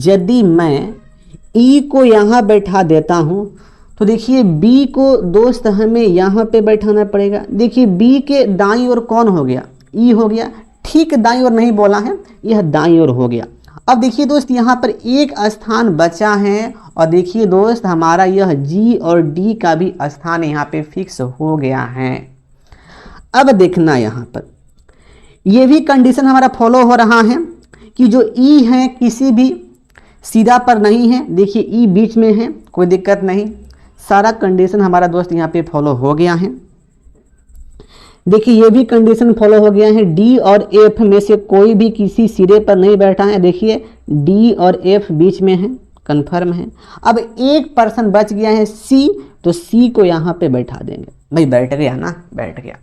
यदि मैं ई को यहाँ बैठा देता हूँ तो देखिए बी को दोस्त हमें यहाँ पे बैठाना पड़ेगा। देखिए बी के दाईं ओर कौन हो गया, ई हो गया। ठीक दाईं ओर नहीं बोला है, यह दाईं ओर हो गया। अब देखिए दोस्त यहाँ पर एक स्थान बचा है, और देखिए दोस्त हमारा यह जी और डी का भी स्थान यहाँ पे फिक्स हो गया है। अब देखना यहाँ पर ये भी कंडीशन हमारा फॉलो हो रहा है कि जो ई है किसी भी सीधा पर नहीं है। देखिए ई बीच में है, कोई दिक्कत नहीं, सारा कंडीशन हमारा दोस्त यहाँ पे फॉलो हो गया है। देखिए ये भी कंडीशन फॉलो हो गया है, डी और एफ में से कोई भी किसी सिरे पर नहीं बैठा है। देखिए डी और एफ बीच में है, कंफर्म है। अब एक पर्सन बच गया है सी, तो सी को यहाँ पे बैठा देंगे। भाई बैठ गया ना, बैठ गया।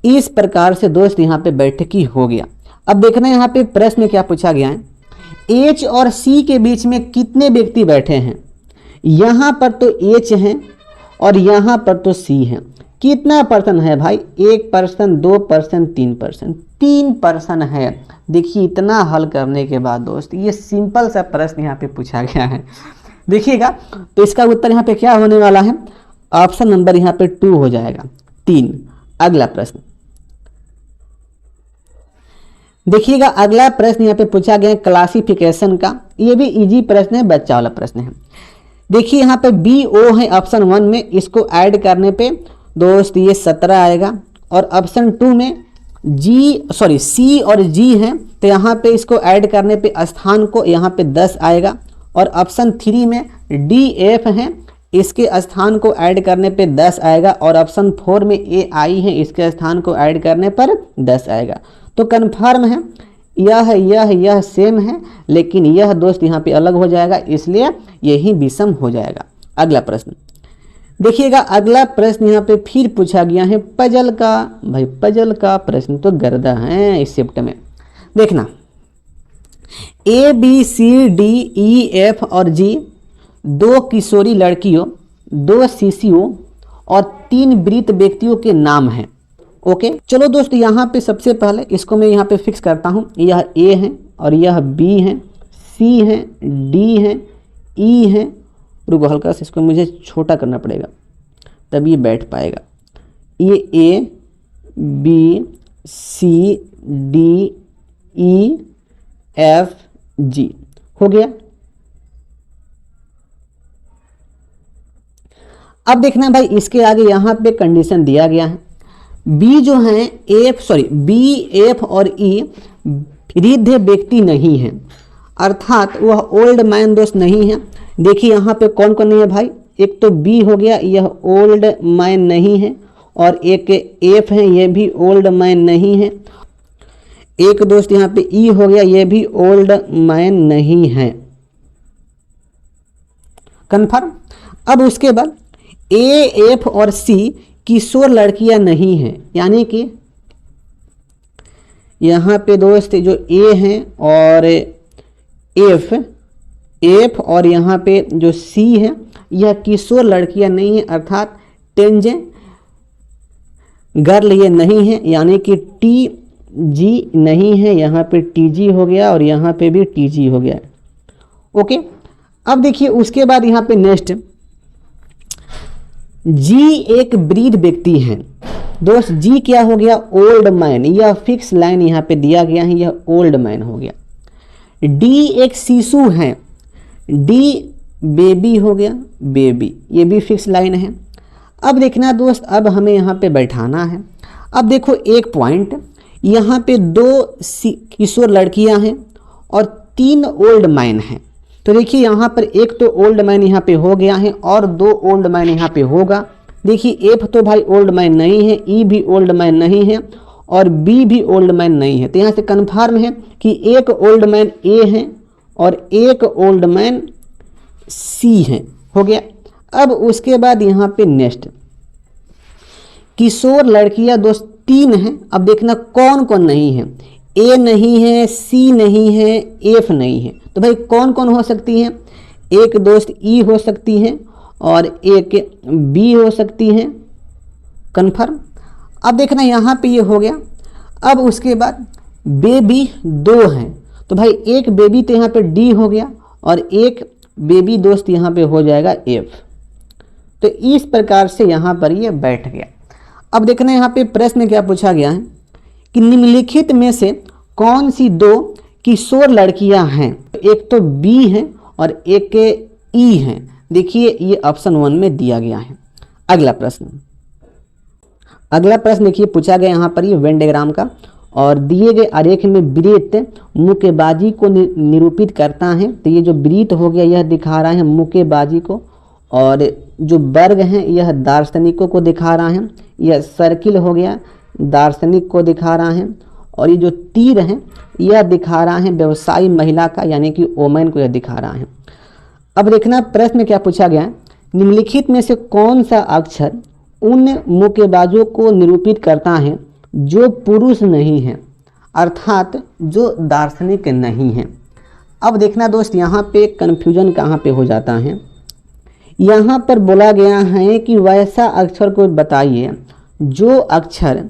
इस प्रकार से दोस्त यहाँ पे बैठकी हो गया। अब देखना यहाँ पे प्रश्न क्या पूछा गया है, एच और सी के बीच में कितने व्यक्ति बैठे हैं। यहाँ पर तो एच है और यहाँ पर तो सी है। कितना पर्सन है भाई, 1 पर्सन, 2 पर्सन, 3 पर्सन, 3 पर्सन है। देखिए इतना हल करने के बाद दोस्त ये सिंपल सा प्रश्न यहाँ पे पूछा गया है। देखिएगा तो इसका उत्तर यहाँ पे क्या होने वाला है, ऑप्शन नंबर यहाँ पे 2 हो जाएगा, 3। अगला प्रश्न देखिएगा, अगला प्रश्न यहाँ पे पूछा गया है क्लासिफिकेशन का। ये भी इजी प्रश्न है, बच्चा वाला प्रश्न है। देखिए यहाँ पे बी ओ है ऑप्शन 1 में, इसको ऐड करने पे दोस्त ये 17 आएगा, और ऑप्शन 2 में सी और जी हैं, तो यहाँ पे इसको ऐड करने पे स्थान को यहाँ पे 10 आएगा, और ऑप्शन 3 में डी एफ हैं, इसके स्थान को ऐड करने पे 10 आएगा, और ऑप्शन 4 में ए आई है, इसके स्थान को ऐड करने पर 10 आएगा। तो कन्फर्म है यह सेम है, लेकिन यह दोस्त यहाँ पे अलग हो जाएगा, इसलिए यही विषम हो जाएगा। अगला प्रश्न देखिएगा, अगला प्रश्न यहाँ पे फिर पूछा गया है पजल का। भाई पजल का प्रश्न तो गर्दा है इस शिफ्ट में। देखना A B C D E F और जी 2 किशोरी लड़कियों, 2 शिशुओं और 3 वृद्ध व्यक्तियों के नाम हैं। ओके चलो दोस्त, यहाँ पे सबसे पहले इसको मैं यहाँ पे फिक्स करता हूँ। यह ए है और यह बी है, सी है, डी है, ई है। रुको हल्का से इसको मुझे छोटा करना पड़ेगा तब ये बैठ पाएगा। ये A B C D E F G हो गया। अब देखना भाई इसके आगे यहाँ पे कंडीशन दिया गया है, बी जो है बी एफ और ई वृद्ध व्यक्ति नहीं है, अर्थात वह ओल्ड मैन दोस्त नहीं है। देखिए यहाँ पे कौन कौन नहीं है भाई, एक तो बी हो गया, यह ओल्ड मैन नहीं है, और एक एफ है, यह भी ओल्ड मैन नहीं है। एक दोस्त यहाँ पे ई हो गया, यह भी ओल्ड मैन नहीं है। कन्फर्म। अब उसके बाद ए एफ और सी किशोर लड़कियां नहीं हैं, यानी कि यहाँ पे दोस्त जो ए हैं और एफ और यहाँ पे जो सी है यह किशोर लड़कियां नहीं है, अर्थात टेंजे गर्ल ये नहीं है, यानी कि टी जी नहीं है। यहाँ पे टी जी हो गया और यहाँ पे भी टी जी हो गया। ओके अब देखिए उसके बाद यहाँ पे नेक्स्ट जी एक वृद्ध व्यक्ति हैं, दोस्त जी क्या हो गया, ओल्ड मैन, यह फिक्स लाइन यहाँ पे दिया गया है, यह ओल्ड मैन हो गया। डी एक शिशु है, डी बेबी हो गया, बेबी, ये भी फिक्स लाइन है। अब देखना दोस्त, अब हमें यहाँ पे बैठाना है। अब देखो एक पॉइंट, यहाँ पे 2 किशोर लड़कियाँ हैं और 3 ओल्ड मैन हैं। तो देखिए यहाँ पर एक तो ओल्ड मैन यहाँ पे हो गया है और 2 ओल्ड मैन यहाँ पे होगा। देखिए एफ तो भाई ओल्ड मैन नहीं है, ई भी ओल्ड मैन नहीं है और बी भी ओल्ड मैन नहीं है। तो यहाँ से कन्फर्म है कि एक ओल्ड मैन ए है और एक ओल्ड मैन सी है, हो गया। अब उसके बाद यहाँ पे नेक्स्ट किशोर लड़कियां दोस्त 3 हैं। अब देखना कौन कौन नहीं है, ए नहीं है, सी नहीं है, एफ नहीं है। तो भाई कौन कौन हो सकती हैं, एक दोस्त ई हो सकती हैं और एक बी हो सकती हैं, कन्फर्म। अब देखना यहाँ पे ये हो गया। अब उसके बाद बेबी 2 हैं, तो भाई एक बेबी तो यहाँ पे डी हो गया और एक बेबी दोस्त यहाँ पे हो जाएगा एफ। तो इस प्रकार से यहाँ पर ये बैठ गया। अब देखना यहाँ पे प्रश्न क्या पूछा गया है कि निम्नलिखित में से कौन सी 2 किशोर लड़कियां हैं। एक तो बी है और एक ई है। देखिए ये ऑप्शन 1 में दिया गया है। अगला प्रश्न देखिए पूछा गया यहाँ पर ये वेन डायग्राम का, और दिए गए आरेख में वृत्त मुक्केबाजी को निरूपित करता है। तो ये जो वृत्त हो गया यह दिखा रहा है मुक्केबाजी को, और जो वर्ग हैं यह दार्शनिकों को दिखा रहा है। यह सर्किल हो गया दार्शनिक को दिखा रहा है, और ये जो तीर हैं यह दिखा रहा है व्यवसायी महिला का, यानी कि वोमेन को यह दिखा रहा है। अब देखना प्रश्न क्या पूछा गया है, निम्नलिखित में से कौन सा अक्षर उन मुक्केबाजों को निरूपित करता है जो पुरुष नहीं है, अर्थात जो दार्शनिक नहीं है। अब देखना दोस्त यहाँ पे कन्फ्यूजन कहाँ पे हो जाता है। यहाँ पर बोला गया है कि वैसा अक्षर को बताइए जो अक्षर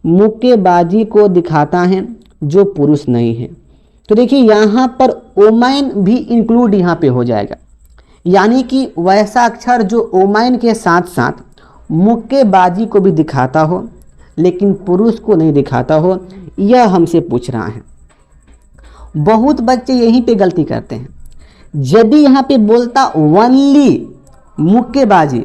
मुक्केबाजी को दिखाता है जो पुरुष नहीं है। तो देखिए यहाँ पर वोमेन भी इंक्लूड यहाँ पे हो जाएगा, यानी कि वैसा अक्षर जो वोमेन के साथ साथ मुक्केबाजी को भी दिखाता हो लेकिन पुरुष को नहीं दिखाता हो, यह हमसे पूछ रहा है। बहुत बच्चे यहीं पे गलती करते हैं। यदि यहाँ पे बोलता ओनली मुक्केबाजी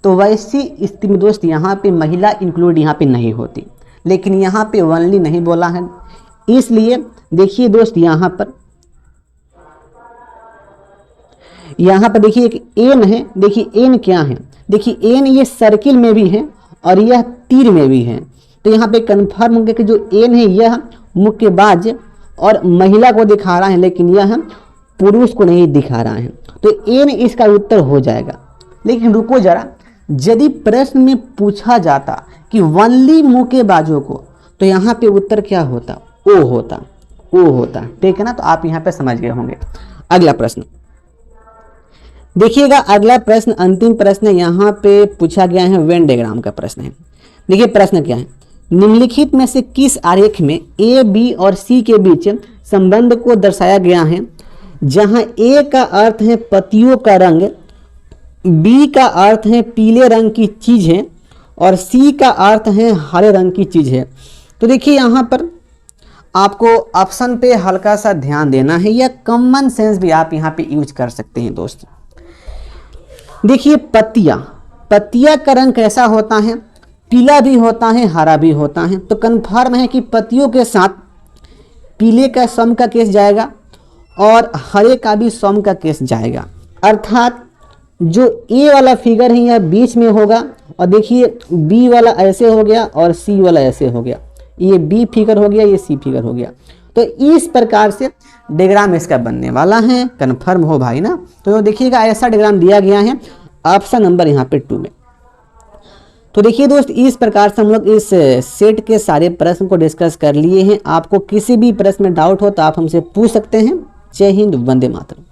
तो वैसी स्थिति में दोस्त यहाँ पे महिला इंक्लूड यहाँ पे नहीं होती, लेकिन यहाँ पे ओनली नहीं बोला है, इसलिए देखिए दोस्त यहाँ पर देखिए एक एन है। देखिए एन क्या है, देखिए एन ये सर्किल में भी है और यह तीर में भी है। तो यहाँ पे कन्फर्म हो गया कि जो एन है यह मुक्केबाज और महिला को दिखा रहा है, लेकिन यह पुरुष को नहीं दिखा रहा है। तो एन इसका उत्तर हो जाएगा। लेकिन रुको जरा, यदि प्रश्न में पूछा जाता कि ओनली मुक्केबाजों को, तो यहाँ पे उत्तर क्या होता, ओ होता। ठीक है ना, तो आप यहाँ पे समझ गए होंगे। अगला प्रश्न देखिएगा, अगला प्रश्न अंतिम प्रश्न यहाँ पे पूछा गया है, वेन डायग्राम का प्रश्न है। देखिए प्रश्न क्या है, निम्नलिखित में से किस आरेख में ए बी और सी के बीच संबंध को दर्शाया गया है, जहां ए का अर्थ है पत्तियों का रंग, बी का अर्थ है पीले रंग की चीज है और सी का अर्थ है हरे रंग की चीज है। तो देखिए यहाँ पर आपको ऑप्शन पे हल्का सा ध्यान देना है, या कॉमन सेंस भी आप यहाँ पे यूज कर सकते हैं दोस्त। देखिए पत्तियां का रंग कैसा होता है, पीला भी होता है हरा भी होता है। तो कन्फर्म है कि पत्तियों के साथ पीले का सम का केस जाएगा और हरे का भी सम का केस जाएगा, अर्थात जो ए वाला फिगर है यह बीच में होगा, और देखिए बी वाला ऐसे हो गया और सी वाला ऐसे हो गया, ये बी फिगर हो गया, ये सी फिगर हो गया। तो इस प्रकार से डायग्राम इसका बनने वाला है, कन्फर्म हो भाई ना। तो देखिएगा ऐसा डायग्राम दिया गया है ऑप्शन नंबर यहाँ पे 2 में। तो देखिए दोस्त, इस प्रकार से हम लोग इस सेट के सारे प्रश्न को डिस्कस कर लिए हैं। आपको किसी भी प्रश्न में डाउट हो तो आप हमसे पूछ सकते हैं। जय हिंद, वंदे मातरम।